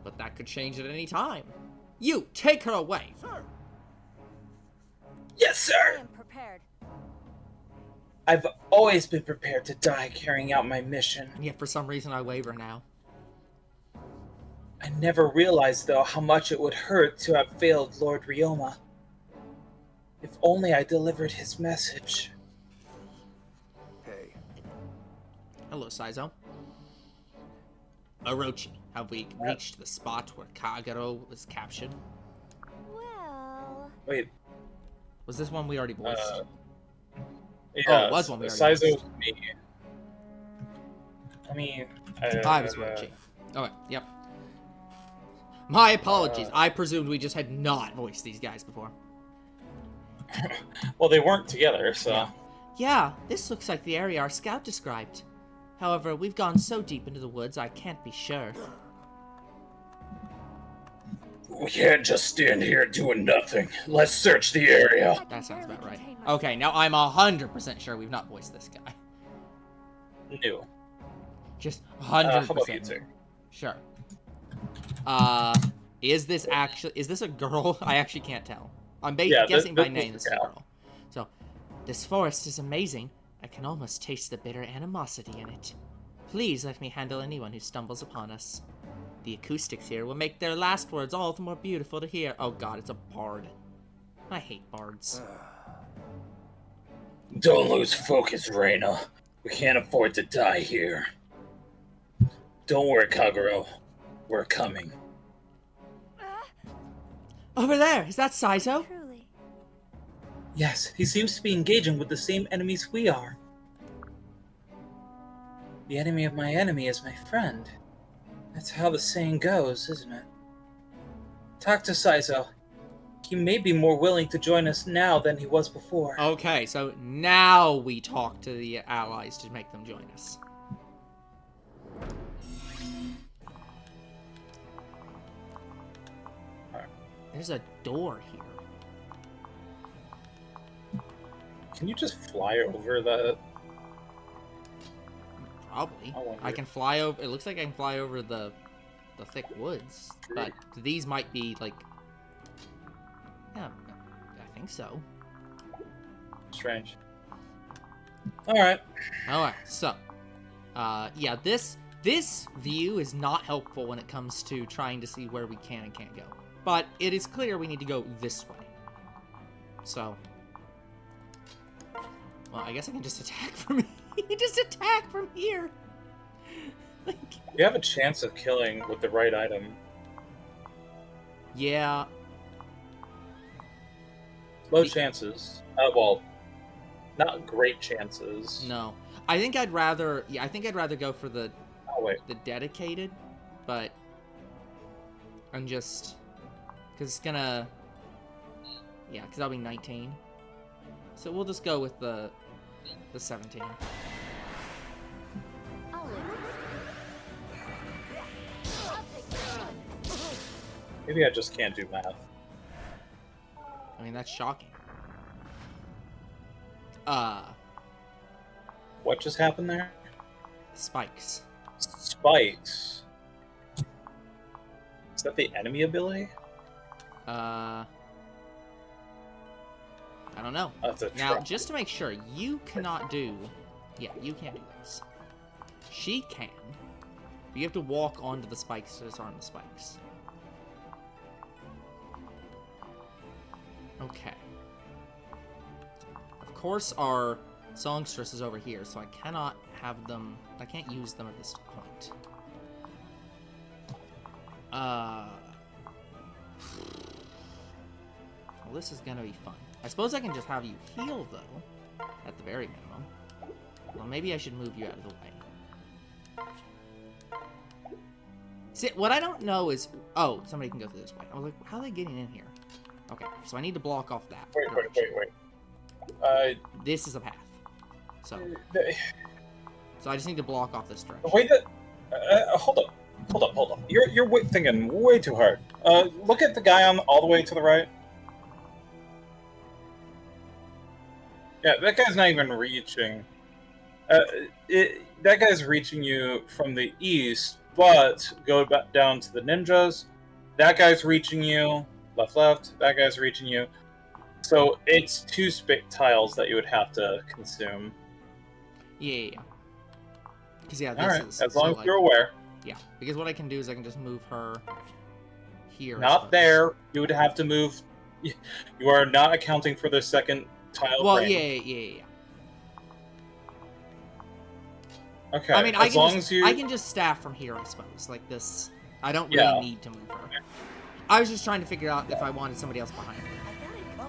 But that could change at any time. You, take her away. Sir. Yes, I sir. am prepared. I've always been prepared to die carrying out my mission. And yet, for some reason, I waver now. I never realized, though, how much it would hurt to have failed Lord Ryoma. If only I delivered his message. Hey. Hello, Saizo. Orochi, have we reached the spot where Kagero was captured? Well, Wait, Was this one we already voiced? Yeah, Oh, it was one we already Saizo voiced. me. I mean, I was Orochi. Okay, yep. My apologies. I presumed we just had not voiced these guys before. Well, they weren't together, so. Yeah, this looks like the area our scout described. However, we've gone so deep into the woods, I can't be sure. We can't just stand here doing nothing. Let's search the area. That sounds about right. Okay, now I'm 100% sure we've not voiced this guy. New. Just How 100%. about you two? Sure. Is this a girl? I actually can't tell. I'm guessing by name this is a girl. So, this forest is amazing. I can almost taste the bitter animosity in it. Please let me handle anyone who stumbles upon us. The acoustics here will make their last words all the more beautiful to hear. Oh god, it's a bard. I hate bards. Don't lose focus, Reina. We can't afford to die here. Don't worry, Kagero. We're coming. Over there! Is that Saizo? truly. yes, he seems to be engaging with the same enemies we are. The enemy of my enemy is my friend. That's how the saying goes, isn't it? Talk to Saizo. He may be more willing to join us now than he was before. Okay, so now we talk to the allies to make them join us. There's a door here. Can you just fly over that? Probably. I wonder. I can fly over. It looks like I can fly over the thick woods, but these might be like. Yeah, I think so. Strange. Alright. Alright, so, yeah, this view is not helpful when it comes to trying to see where we can and can't go. But it is clear we need to go this way. So, well, I guess I can just attack from just attack from here. Like, You have a chance of killing with the right item. yeah, Low chances. Well, not great chances. no. I think I'd rather go for the Oh, wait. dedicated, but I'm just because it's gonna, yeah, because I'll be 19, so we'll just go with the 17. I'll live. I'll take this one. Maybe I just can't do math. I mean, that's shocking. What just happened there? Spikes. Spikes. Is that the enemy ability? I don't know. That's a Now, trap. just to make sure, you cannot do... Yeah, you can't do this. She can. But you have to walk onto the spikes to disarm the spikes. Okay. Of course, our songstress is over here, so I cannot have them... I can't use them at this point. Well, this is gonna be fun. I suppose I can just have you heal, though, at the very minimum. Well, maybe I should move you out of the way. See, what I don't know is... Oh, somebody can go through this way. I was like, how are they getting in here? Okay, so I need to block off that. Wait. This is a path. So I just need to block off this direction. Wait, hold up. You're thinking way too hard. Look at the guy on all the way to the right. Yeah, that guy's not even reaching. That guy's reaching you from the east, but go back down to the ninjas. That guy's reaching you. Left. That guy's reaching you. So it's two tiles that you would have to consume. Yeah. Because, yeah, this Alright, is... as so, long as like, you're aware. Yeah, because what I can do is I can just move her here. Not there. You would have to move... You are not accounting for the second tile Well, frame. yeah. Okay, I mean, as long as you... I can just staff from here, I suppose. Like this... I don't really need to move her. I was just trying to figure out if I wanted somebody else behind me.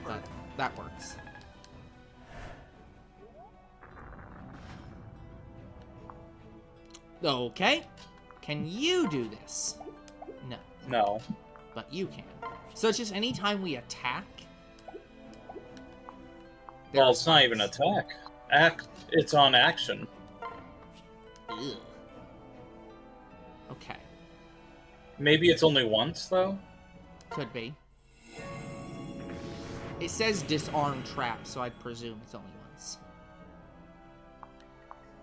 But that works. Okay. Can you do this? No. No. But you can. So it's just anytime we attack... Well, it's not even attack. It's on action. Ugh. Okay. Maybe it's only once, though? Could be. It says disarm trap, so I'd presume it's only once.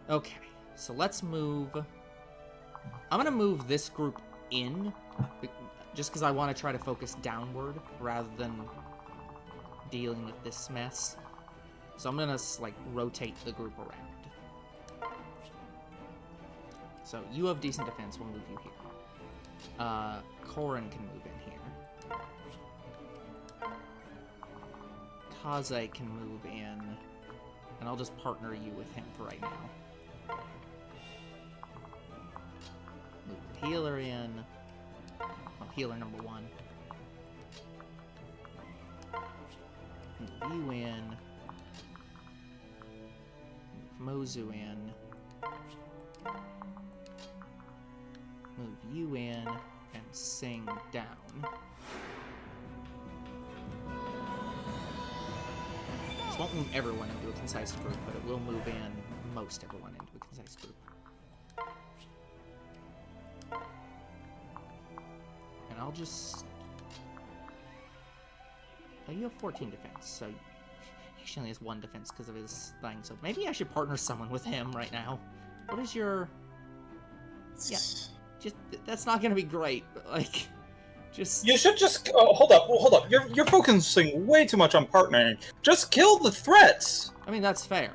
Okay, so let's move... I'm gonna move this group in, just because I want to try to focus downward, rather than dealing with this mess. So I'm gonna, like, rotate the group around. So, you have decent defense, we'll move you here. Korin can move in here. Kaze can move in, and I'll just partner you with him for right now. Move the healer in. Oh, healer number 1. Move you in. Move Mozu in. Move you in, and sing down. This won't move everyone into a concise group, but it will move in most everyone into a concise group. And I'll just... Oh, you have 14 defense, so... He only has 1 defense because of his thing, so maybe I should partner someone with him right now. What is your... Yeah, just... That's not gonna be great, but, like... Just... You should just... hold up. You're focusing way too much on partnering. Just kill the threats! I mean, that's fair.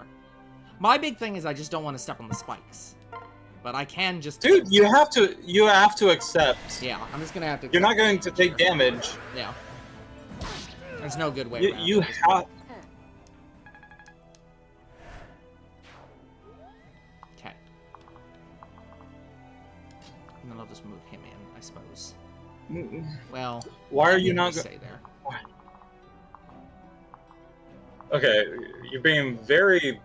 My big thing is I just don't want to step on the spikes. But I can just... Dude, you have to accept. Yeah, I'm just gonna have to... You're not going to take damage. Yeah. There's no good way around You it. have... Okay. And then I'll just move him in, I suppose. Well... Why are I you need not... to stay there. Okay, you're being very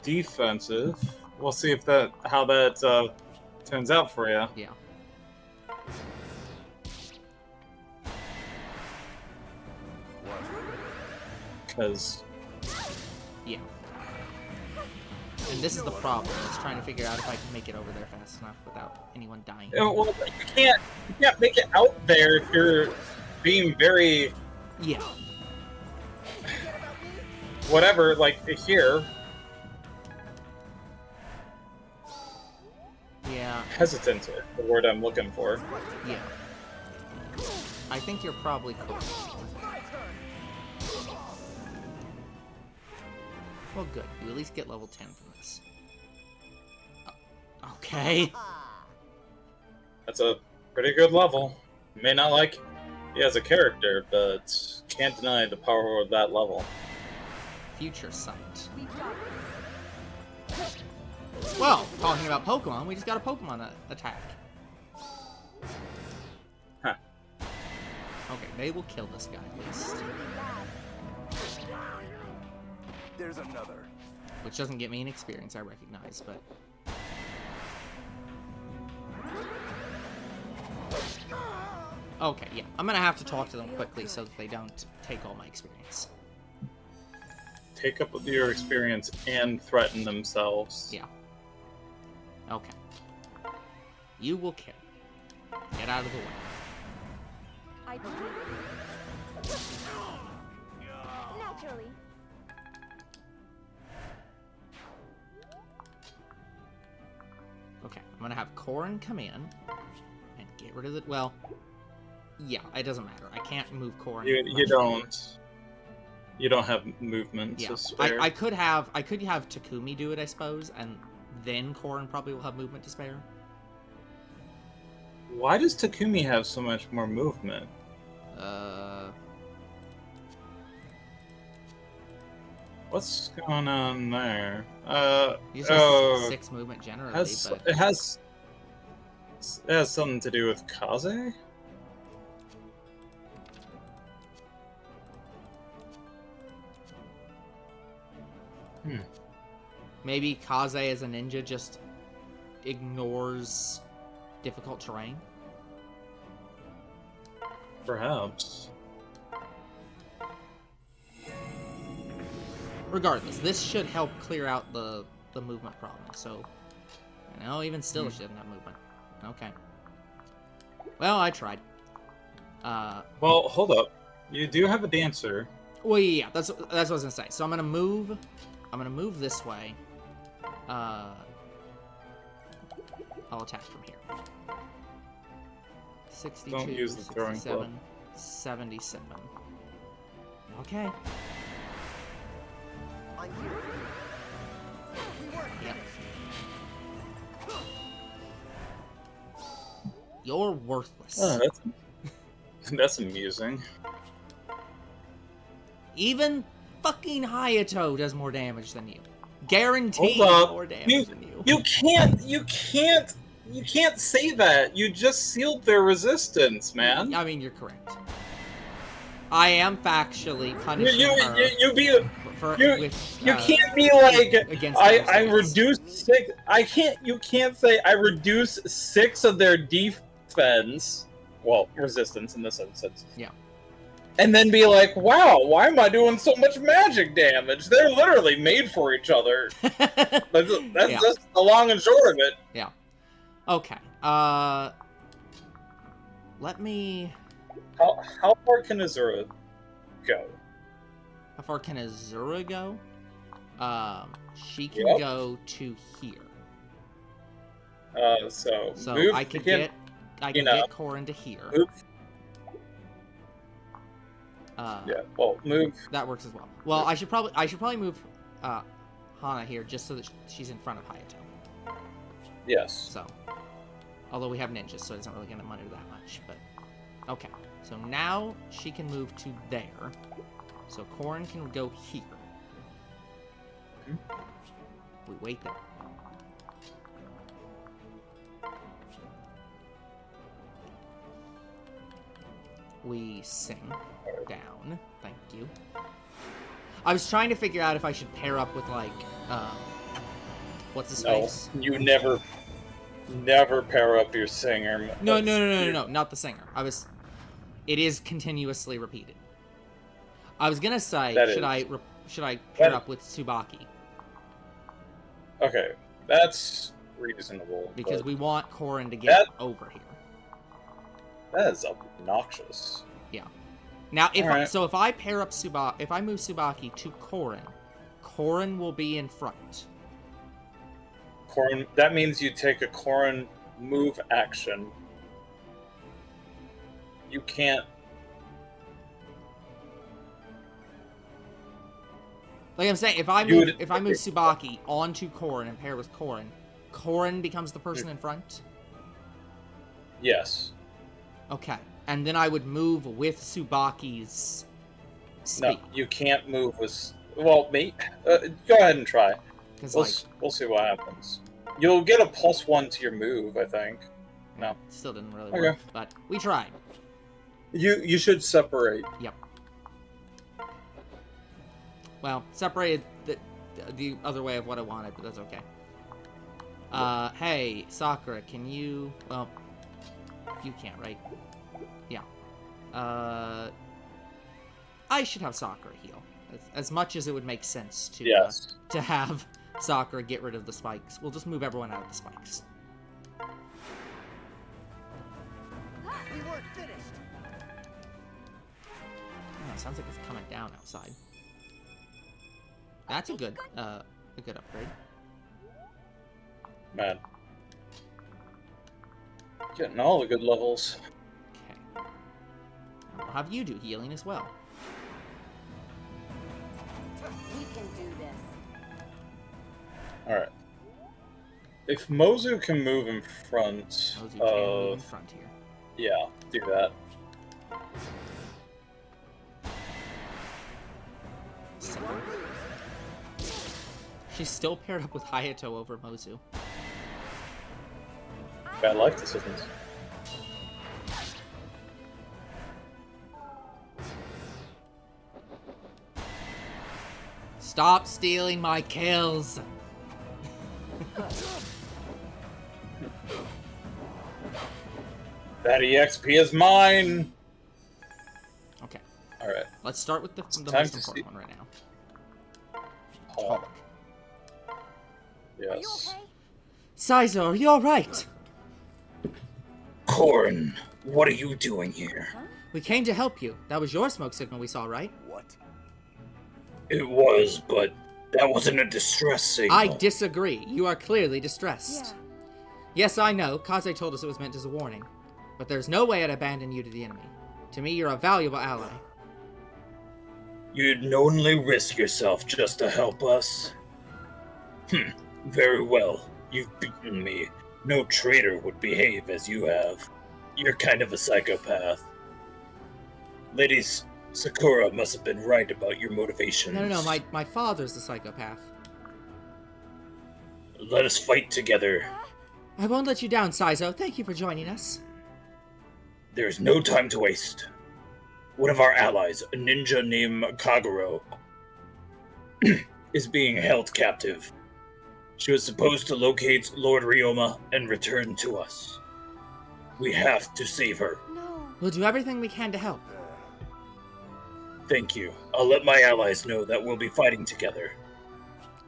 defensive. We'll see if how that turns out for you. Yeah. Because... Yeah. And this is the problem. It's trying to figure out if I can make it over there fast enough without anyone dying. Well, you can't make it out there if you're being very... Yeah. whatever, like, here... Yeah. Hesitant is the word I'm looking for. Yeah. I think you're probably correct. Well, good. You at least get level 10 from this. Okay. That's a pretty good level. You may not like he as a character, but can't deny the power of that level. Future Sight. Well, talking about Pokemon, we just got a Pokemon attack. Huh. Okay, maybe we'll kill this guy at least. There's another. Which doesn't get me an experience, I recognize, but... Okay, yeah. I'm gonna have to talk to them quickly so that they don't take all my experience. Take up your experience and threaten themselves. Yeah. Okay. You will kill. Get out of the way. I believe naturally. Okay, I'm gonna have Corrin come in and get rid of the... Well, yeah, it doesn't matter. I can't move Corrin. You don't. You don't have movement Yeah, to spare. I could have Takumi do it, I suppose, and then Corrin probably will have movement to spare. Why does Takumi have so much more movement? What's going on there? He just has 6 movement generally, but... It has something to do with Kaze? Maybe Kaze as a ninja just ignores difficult terrain? Perhaps. Regardless, this should help clear out the movement problem, so... No, even still she doesn't have movement. Okay. Well, I tried. Well, hold up. You do have a dancer. Well, yeah, that's what I was gonna say. So I'm gonna move this way. I'll attack from here. 62, Don't use the throwing 67, club. 77. Okay. Yep. You're worthless. Oh, that's amusing. Even fucking Hayato does more damage than you. Guaranteed Hold up. more damage than you. You can't say that. You just sealed their resistance, man. I mean, you're correct. I am factually punishing her. You can't be like against I reduced 6. You can't say I reduced 6 of their defense. Well, resistance in this instance. Yeah. And then be like, wow, why am I doing so much magic damage? They're literally made for each other. That's just the long and short of it. Yeah. Okay. Let me... How far can Azura go? How far can Azura go? She can go to here. So move, I can get Corrin to here. Move. Yeah, well, move. That works as well. Well, I should probably move Hana here just so that she's in front of Hayato. Yes. So, although we have ninjas, so it isn't really going to matter that much. But okay, so now she can move to there. So Corrin can go here. We wait there. We sing down. Thank you. I was trying to figure out if I should pair up with, like, what's his face? You never pair up your singer. No, not the singer. It is continuously repeated. I was gonna say, should I pair up with Tsubaki? Okay, that's reasonable. Because we want Corrin to get over here. That is obnoxious. Yeah. Now, if I pair up if I move Tsubaki to Corrin, Corrin will be in front. Corrin, that means you take a Corrin move action. You can't. Like I'm saying, if I move Tsubaki onto Corrin and pair with Corrin, Corrin becomes the person in front? Yes. Okay. And then I would move with Tsubaki's speed. No, you can't move with... Well, mate, go ahead and try. We'll see what happens. You'll get a +1 to your move, I think. No. Still didn't really work, but we tried. You should separate. Yep. Well, separated the other way of what I wanted, but that's okay. Hey, Sakura, can you... Well, you can't, right? Yeah. I should have Sakura heal. As much as it would make sense to to have Sakura get rid of the spikes. We'll just move everyone out of the spikes. We weren't finished. Oh, sounds like it's coming down outside. That's a good upgrade. Man. Getting all the good levels. Okay. I'll have you do healing as well. We can do this. Alright. If Mozu can move in front Mozu can move in front here. Yeah, do that. She's still paired up with Hayato over Mozu. Bad life decisions. Stop stealing my kills! That EXP is mine! Okay. Alright. Let's start with the most important one right now. Talk. Are you Yes. okay? Saizo, are you alright? Corrin, what are you doing here? We came to help you. That was your smoke signal we saw, right? What? It was, but that wasn't a distress signal. I disagree. You are clearly distressed. Yeah. Yes, I know. Kaze told us it was meant as a warning. But there's no way I'd abandon you to the enemy. To me, you're a valuable ally. You'd knowingly risk yourself just to help us? Very well. You've beaten me. No traitor would behave as you have. You're kind of a psychopath. Ladies, Sakura must have been right about your motivations. No. My father's the psychopath. Let us fight together. I won't let you down, Saizo. Thank you for joining us. There's no time to waste. One of our allies, a ninja named Kaguro, is being held captive. She was supposed to locate Lord Ryoma and return to us. We have to save her. No. We'll do everything we can to help. Thank you. I'll let my allies know that we'll be fighting together.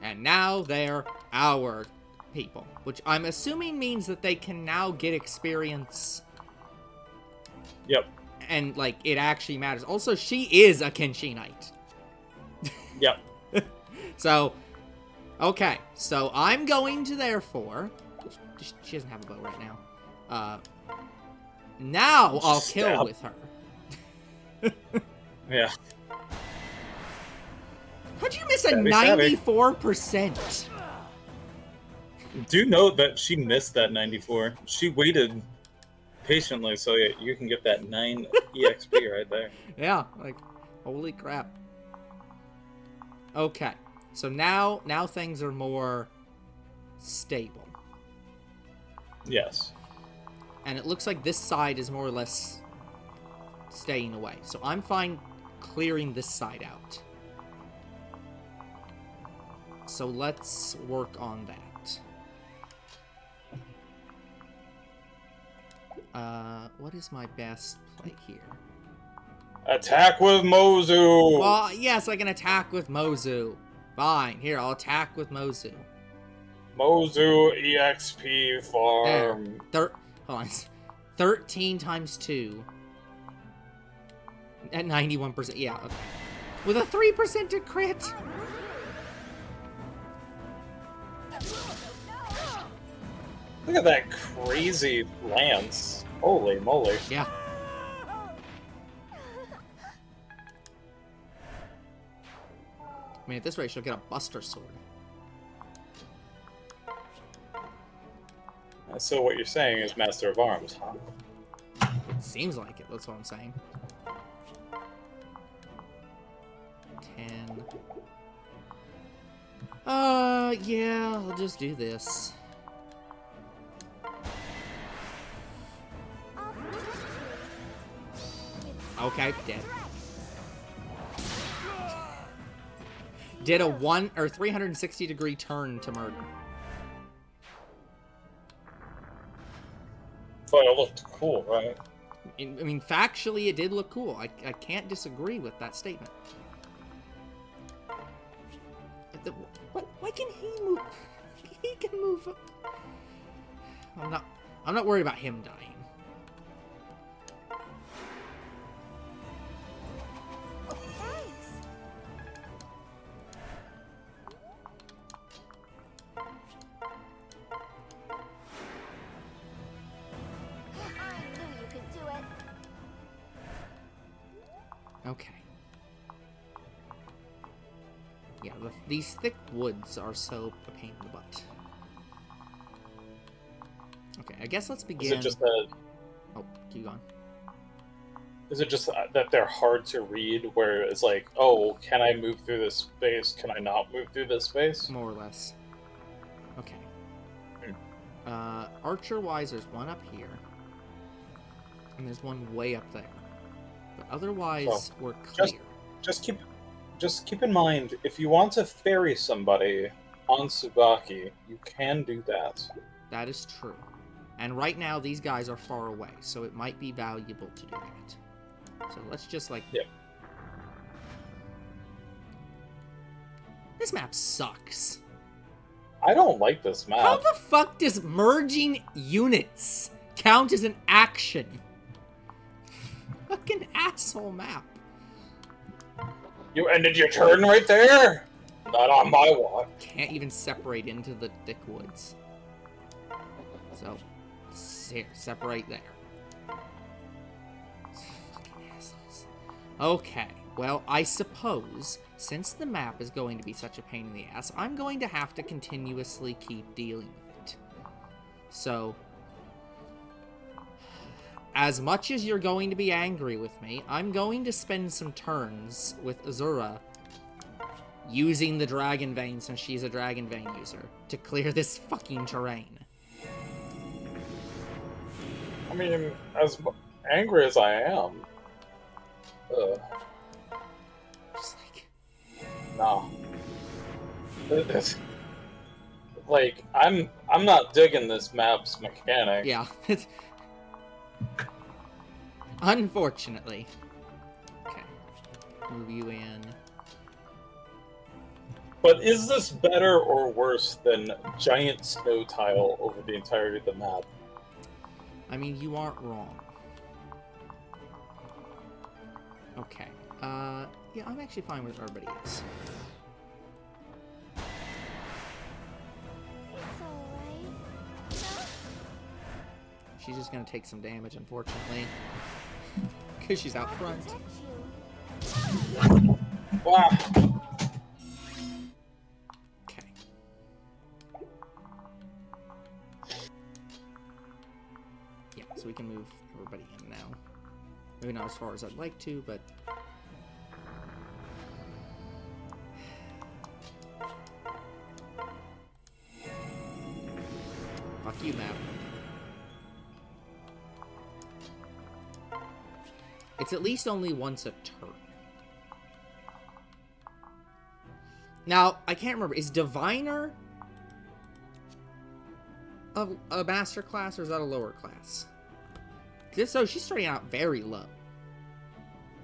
And now they're our people. Which I'm assuming means that they can now get experience. Yep. And, like, it actually matters. Also, she is a Kenshi Knight. Yep. So, okay. So, I'm going to, therefore... She doesn't have a bow right now. Now I'll kill with her. Yeah. How'd you miss a Savvy, savvy. 94%? Do note that she missed that 94. She waited patiently so you can get that 9 EXP right there. Yeah, like, holy crap. Okay, so now things are more stable. Yes. And it looks like this side is more or less staying away. So I'm fine clearing this side out. So let's work on that. What is my best play here? Attack with Mozu! Well, yes, I can attack with Mozu. Fine, here, I'll attack with Mozu. Mozu EXP farm. Hold on. 13 times 2. At 91%. Yeah, okay. With a 3% to crit? Look at that crazy lance. Holy moly. Yeah. I mean, at this rate, she'll get a Buster Sword. So what you're saying is Master of Arms, huh? It seems like it, that's what I'm saying. 10. Yeah, I'll just do this. Okay, dead. Did a 360-degree turn to murder. But it looked cool, right? I mean, factually, it did look cool. I can't disagree with that statement. Why can he move? He can move. I'm not worried about him dying. Okay. Yeah, these thick woods are so a pain in the butt. Okay, I guess let's begin. Is it just that? Oh, keep going. Is it just that they're hard to read? Where it's like, oh, can I move through this space? Can I not move through this space? More or less. Okay. Archer-wise, there's one up here, and there's one way up there. But otherwise, we're clear. Just keep in mind, if you want to ferry somebody on Tsubaki, you can do that. That is true. And right now, these guys are far away, so it might be valuable to do that. So let's just, like... Yep. This map sucks. I don't like this map. How the fuck does merging units count as an action? Fucking asshole map. You ended your turn right there? Not on my watch. Can't even separate into the thick woods. So, here, separate there. Fucking assholes. Okay, well, I suppose, since the map is going to be such a pain in the ass, I'm going to have to continuously keep dealing with it. So, as much as you're going to be angry with me, I'm going to spend some turns with Azura using the Dragon Vein, since she's a Dragon Vein user, to clear this fucking terrain. I mean, as angry as I am, Just like... no. This, like, I'm not digging this map's mechanic. Yeah. Unfortunately. Okay. Move you in. But is this better or worse than giant snow tile over the entirety of the map? I mean, you aren't wrong. Okay. Yeah, I'm actually fine with where everybody is. She's just gonna take some damage, unfortunately. Because she's out front. Wow. Okay. Yeah, so we can move everybody in now. Maybe not as far as I'd like to, but... Fuck you, map. It's at least only once a turn. Now, I can't remember. Is Diviner a master class, or is that a lower class? If so, she's starting out very low.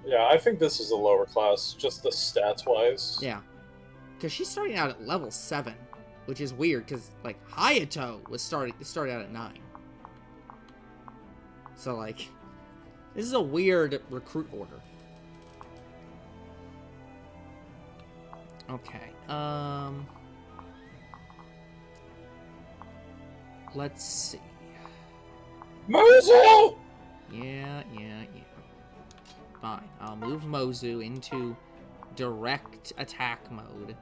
Yeah, I think this is a lower class, just the stats-wise. Yeah. Because she's starting out at level 7, which is weird, because, like, Hayato was started out at 9. So, like... This is a weird recruit order. Okay, Let's see. Mozu! Yeah. Fine. I'll move Mozu into direct attack mode.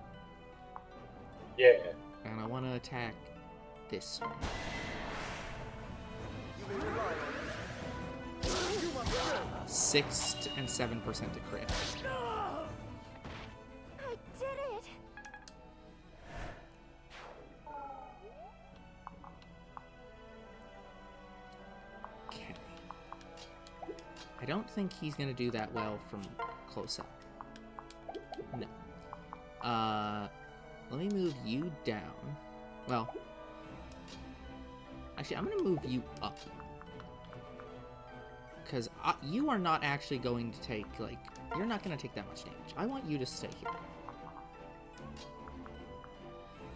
Yeah. And I want to attack this one. 6 and 7% to crit. I did it! Okay. I don't think he's gonna do that well from close up. No. Let me move you down. Well, actually, I'm gonna move you up. Because you are not actually going to take, like, you're not going to take that much damage. I want you to stay here.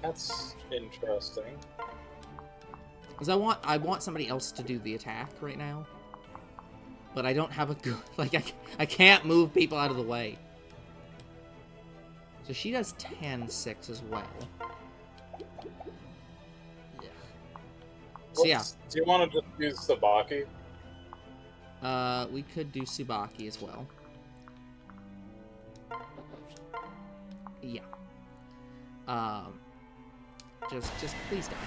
That's interesting. Because I want somebody else to do the attack right now. But I don't have a good, like, I can't move people out of the way. So she does 10-6 as well. Yeah. So yeah. Do you want to just use Sabaki? We could do Tsubaki as well. Yeah. Just please die.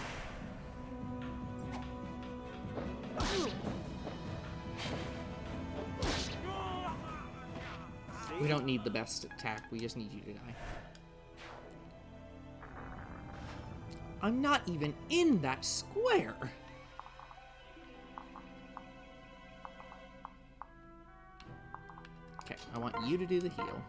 We don't need the best attack, we just need you to die. I'm not even in that square! Okay, I want you to do the heal.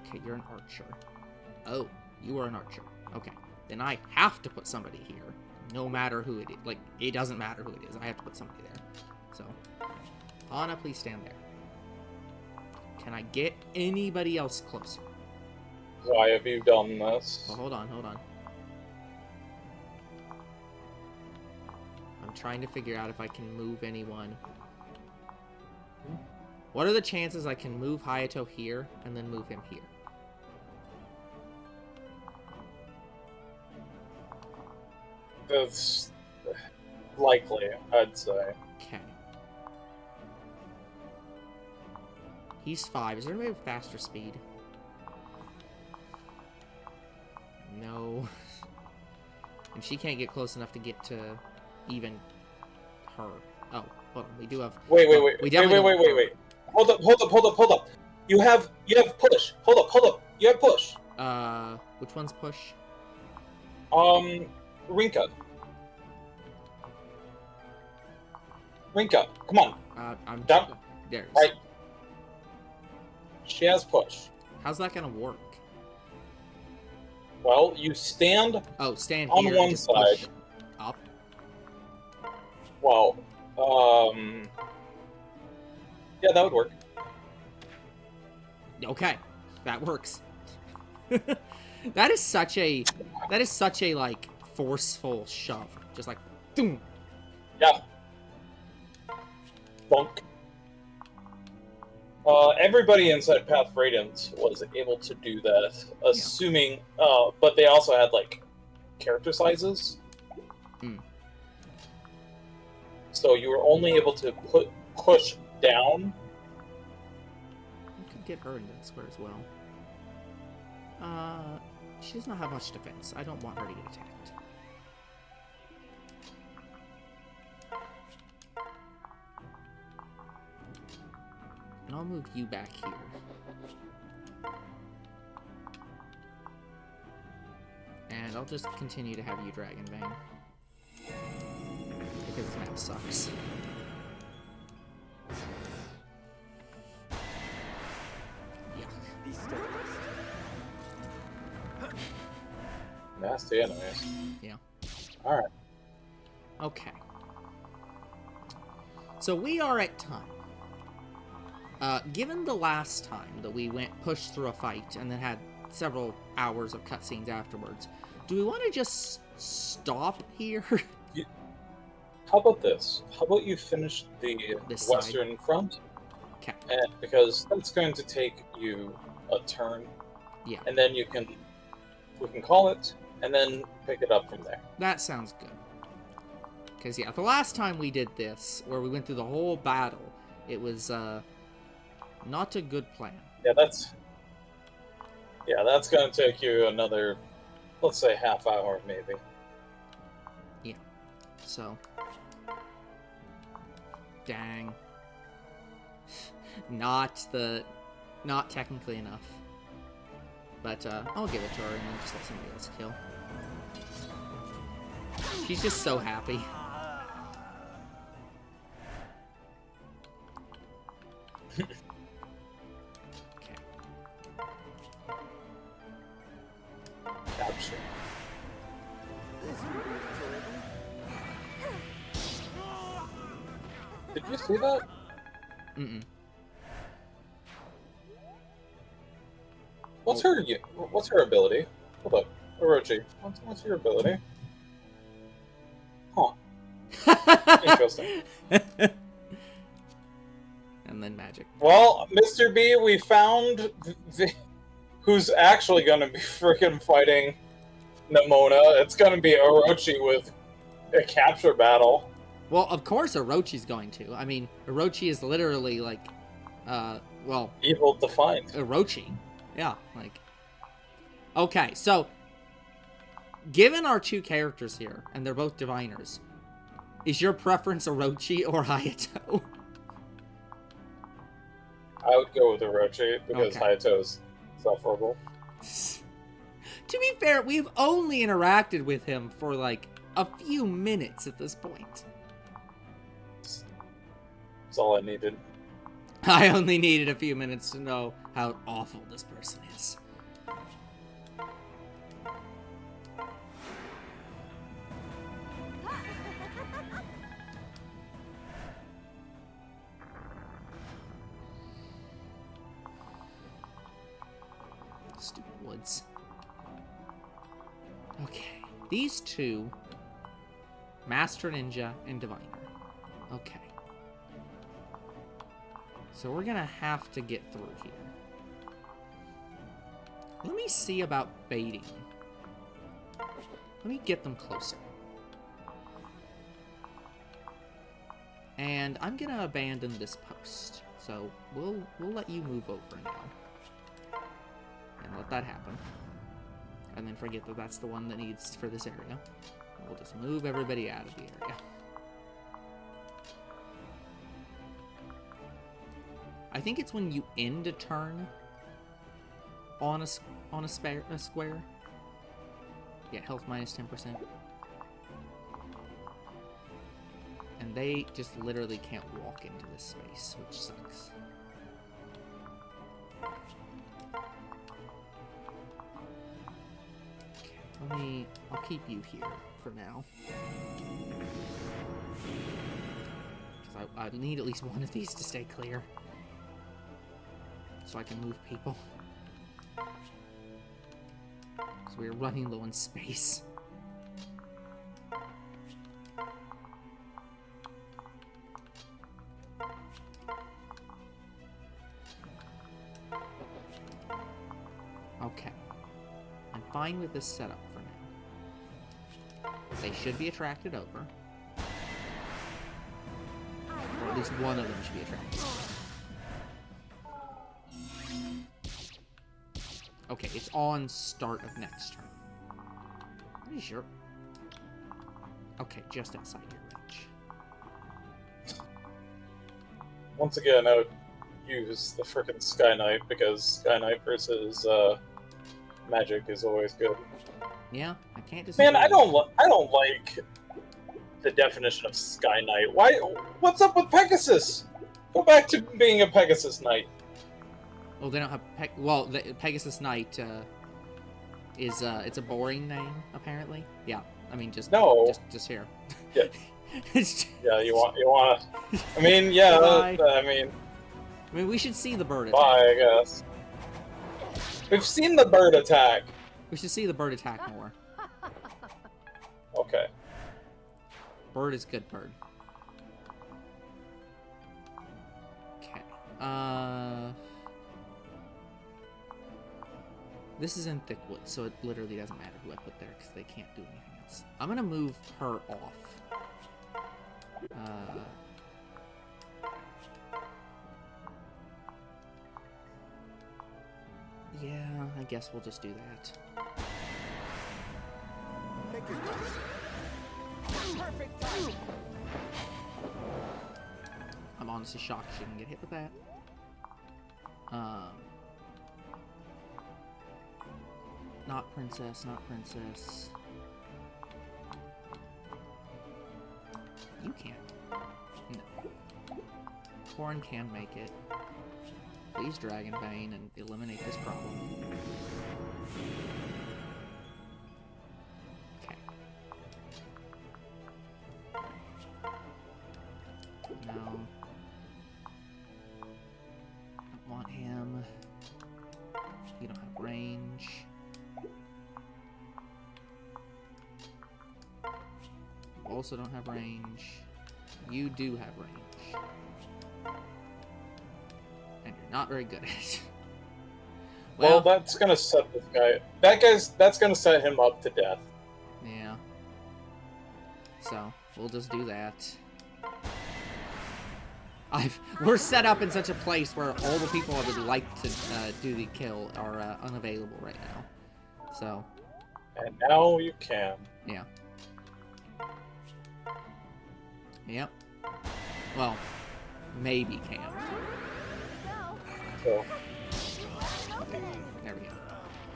Okay, you're an archer. Oh, you are an archer. Okay, then I have to put somebody here. No matter who it is. Like, it doesn't matter who it is. I have to put somebody there. So, Anna, please stand there. Can I get anybody else closer? Why have you done this? Oh, hold on. I'm trying to figure out if I can move anyone. What are the chances I can move Hayato here and then move him here? That's likely, I'd say. Okay. He's 5. Is there anybody with faster speed? No. And she can't get close enough to get to even her. Oh, hold on. We do have... Wait. We definitely Wait. Hold up. You have push. Hold up. You have push. Which one's push? Rinka, come on. I'm Down. there. It is. Right. She has push. How's that gonna work? Well, you stand Stand on here one and just side. push up. Well, yeah, that would work. Okay, that works. That is such a like forceful shove. Just like boom. Yeah. Bunk. Everybody inside Path of Radiance was able to do that, assuming, but they also had, like, character sizes. So you were only able to push down. You could get her into that square as well. She does not have much defense. I don't want her to get attacked. And I'll move you back here. And I'll just continue to have you Dragon Bang. Because this map sucks. Nasty enemies. Yeah. Alright. Okay. So we are at time. Given the last time that we pushed through a fight and then had several hours of cutscenes afterwards, do we want to just stop here? How about this? How about you finish the This side. western front? Okay. And because that's going to take you a turn. Yeah. And then we can call it, and then pick it up from there. That sounds good. Because, yeah, the last time we did this, where we went through the whole battle, it was, not a good plan. Yeah, that's going to take you another, let's say, half hour, maybe. Yeah. So. Dang. Not technically enough. But, I'll give it to her and then just let somebody else kill. She's just so happy. Okay. Capture. Did you see that? Mm-mm. What's her ability? Hold up. Orochi, what's your ability? Huh. Interesting. And then magic. Well, Mr. B, we found who's actually going to be freaking fighting Nimona. It's going to be Orochi with a capture battle. Well, of course Orochi's going to. I mean, Orochi is literally like, well... Evil defined. Orochi. Yeah, like... Okay, so... Given our two characters here, and they're both diviners, is your preference Orochi or Hayato? I would go with Orochi, because Okay. Hayato's sufferable. To be fair, we've only interacted with him for, like, a few minutes at this point. That's all I needed. I only needed a few minutes to know how awful this person is. Stupid woods. Okay. These two, Master Ninja and Diviner. Okay. So we're gonna have to get through here. Let me see about baiting. Let me get them closer. And I'm gonna abandon this post. So we'll let you move over now. And let that happen. And then forget that that's the one that needs for this area. We'll just move everybody out of the area. I think it's when you end a turn on a square. Yeah, health minus 10%. And they just literally can't walk into this space, which sucks. Okay, I'll keep you here for now. Because I need at least one of these to stay clear. So I can move people. So we're running low on space. Okay. I'm fine with this setup for now. They should be attracted over. Or at least one of them should be attracted over. Okay, it's on start of next turn. What is your... Okay, just outside your range. Once again, I would use the frickin' Sky Knight, because Sky Knight versus magic is always good. Yeah, I can't disagree. Man, I don't like the definition of Sky Knight. Why? What's up with Pegasus? Go back to being a Pegasus Knight. Well, they don't have the Pegasus Knight is it's a boring name apparently. Yeah, I mean just here. Yeah. Yeah, you want. I mean, yeah. Bye. I mean, we should see the bird attack. bye, I guess. We've seen the bird attack. We should see the bird attack more. Okay. Bird is good bird. Okay. This is in Thickwood, so it literally doesn't matter who I put there because they can't do anything else. I'm gonna move her off. Yeah, I guess we'll just do that. Perfect timing. I'm honestly shocked she didn't get hit with that. Not princess, not princess. You can't. No. Corn can make it. Please Dragonbane and eliminate this problem. Okay. No. Don't want him. You don't have range. You also don't have range. You do have range. And you're not very good at it. Well, that's gonna set this guy. That's gonna set him up to death. Yeah. So, we'll just do that. We're set up in such a place where all the people I would like to do the kill are unavailable right now. So. And now you can. Yeah. Yep. Well, maybe can. So. There we go.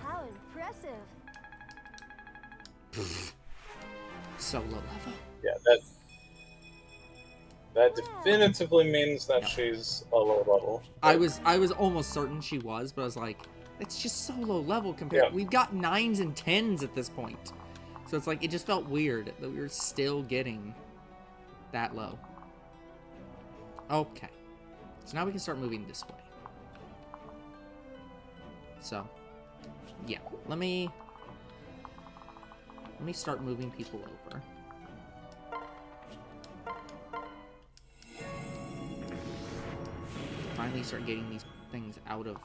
How impressive. So low level. Yeah, that definitively means that she's a low level. I was almost certain she was, but I was like, it's just so low level compared. Yeah. We've got 9s and 10s at this point, so it's like it just felt weird that we were still getting that low. Okay, so now we can start moving this way. So, yeah, let me start moving people over. Finally start getting these things out of,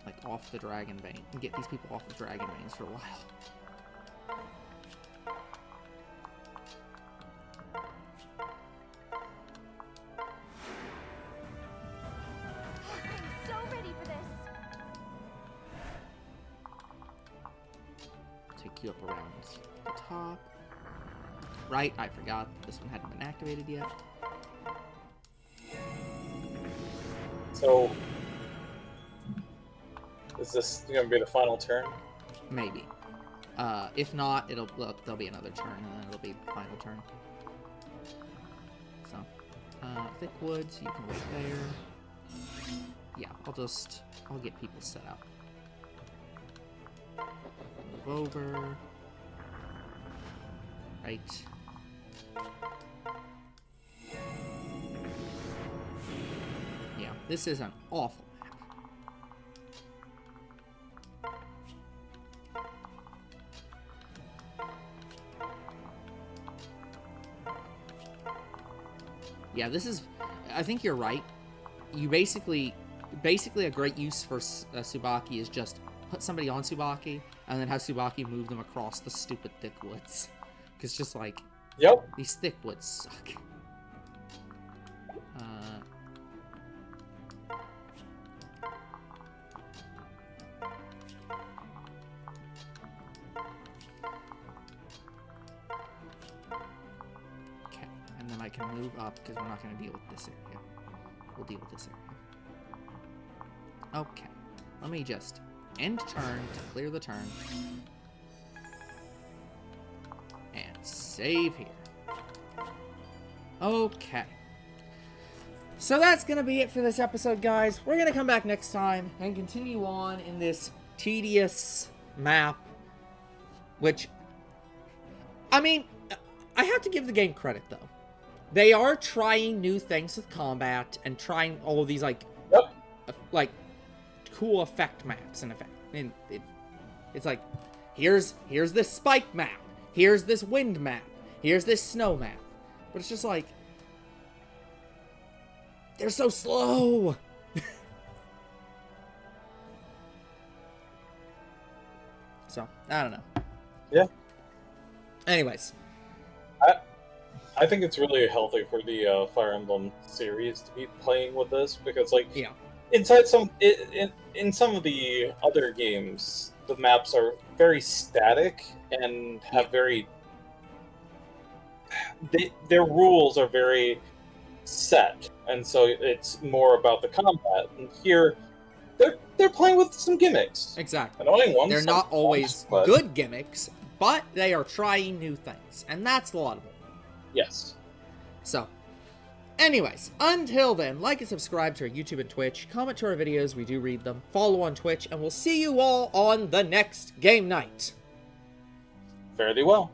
like, off the Dragonbane, and get these people off the Dragonbanes for a while. I'm so ready for this. Take you up around the top. Right, I forgot this one hadn't been activated yet. So, is this gonna be the final turn? Maybe. If not, there'll be another turn, and then it'll be the final turn. So, thick woods, you can wait there. Yeah, I'll get people set up. Move over. Right. Yeah, this is an awful map. Yeah, this is... I think you're right. You basically a great use for Tsubaki is just put somebody on Tsubaki, and then have Tsubaki move them across the stupid thick woods. Because just like... Yep. These thick woods suck. Okay, and then I can move up because we're not going to deal with this area. We'll deal with this area. Okay, let me just end turn to clear the turn. And save here. Okay. So that's going to be it for this episode, guys. We're going to come back next time and continue on in this tedious map. Which, I mean, I have to give the game credit, though. They are trying new things with combat and trying all of these, like, like cool effect maps and effect. And it's like, here's this spike map. Here's this wind map. Here's this snow map. But it's just like, they're so slow. So, I don't know. Yeah. Anyways. I think it's really healthy for the Fire Emblem series to be playing with this, because, like, Yeah. inside in some of the other games, the maps are very static and have very their rules are very set, and so it's more about the combat. And here, they're playing with some gimmicks, Exactly. annoying ones. They're not always sometimes, but good gimmicks, but they are trying new things, and that's laudable. yes. So, anyways, until then, like and subscribe to our YouTube and Twitch, comment to our videos, we do read them, follow on Twitch, and we'll see you all on the next game night. Fare thee well.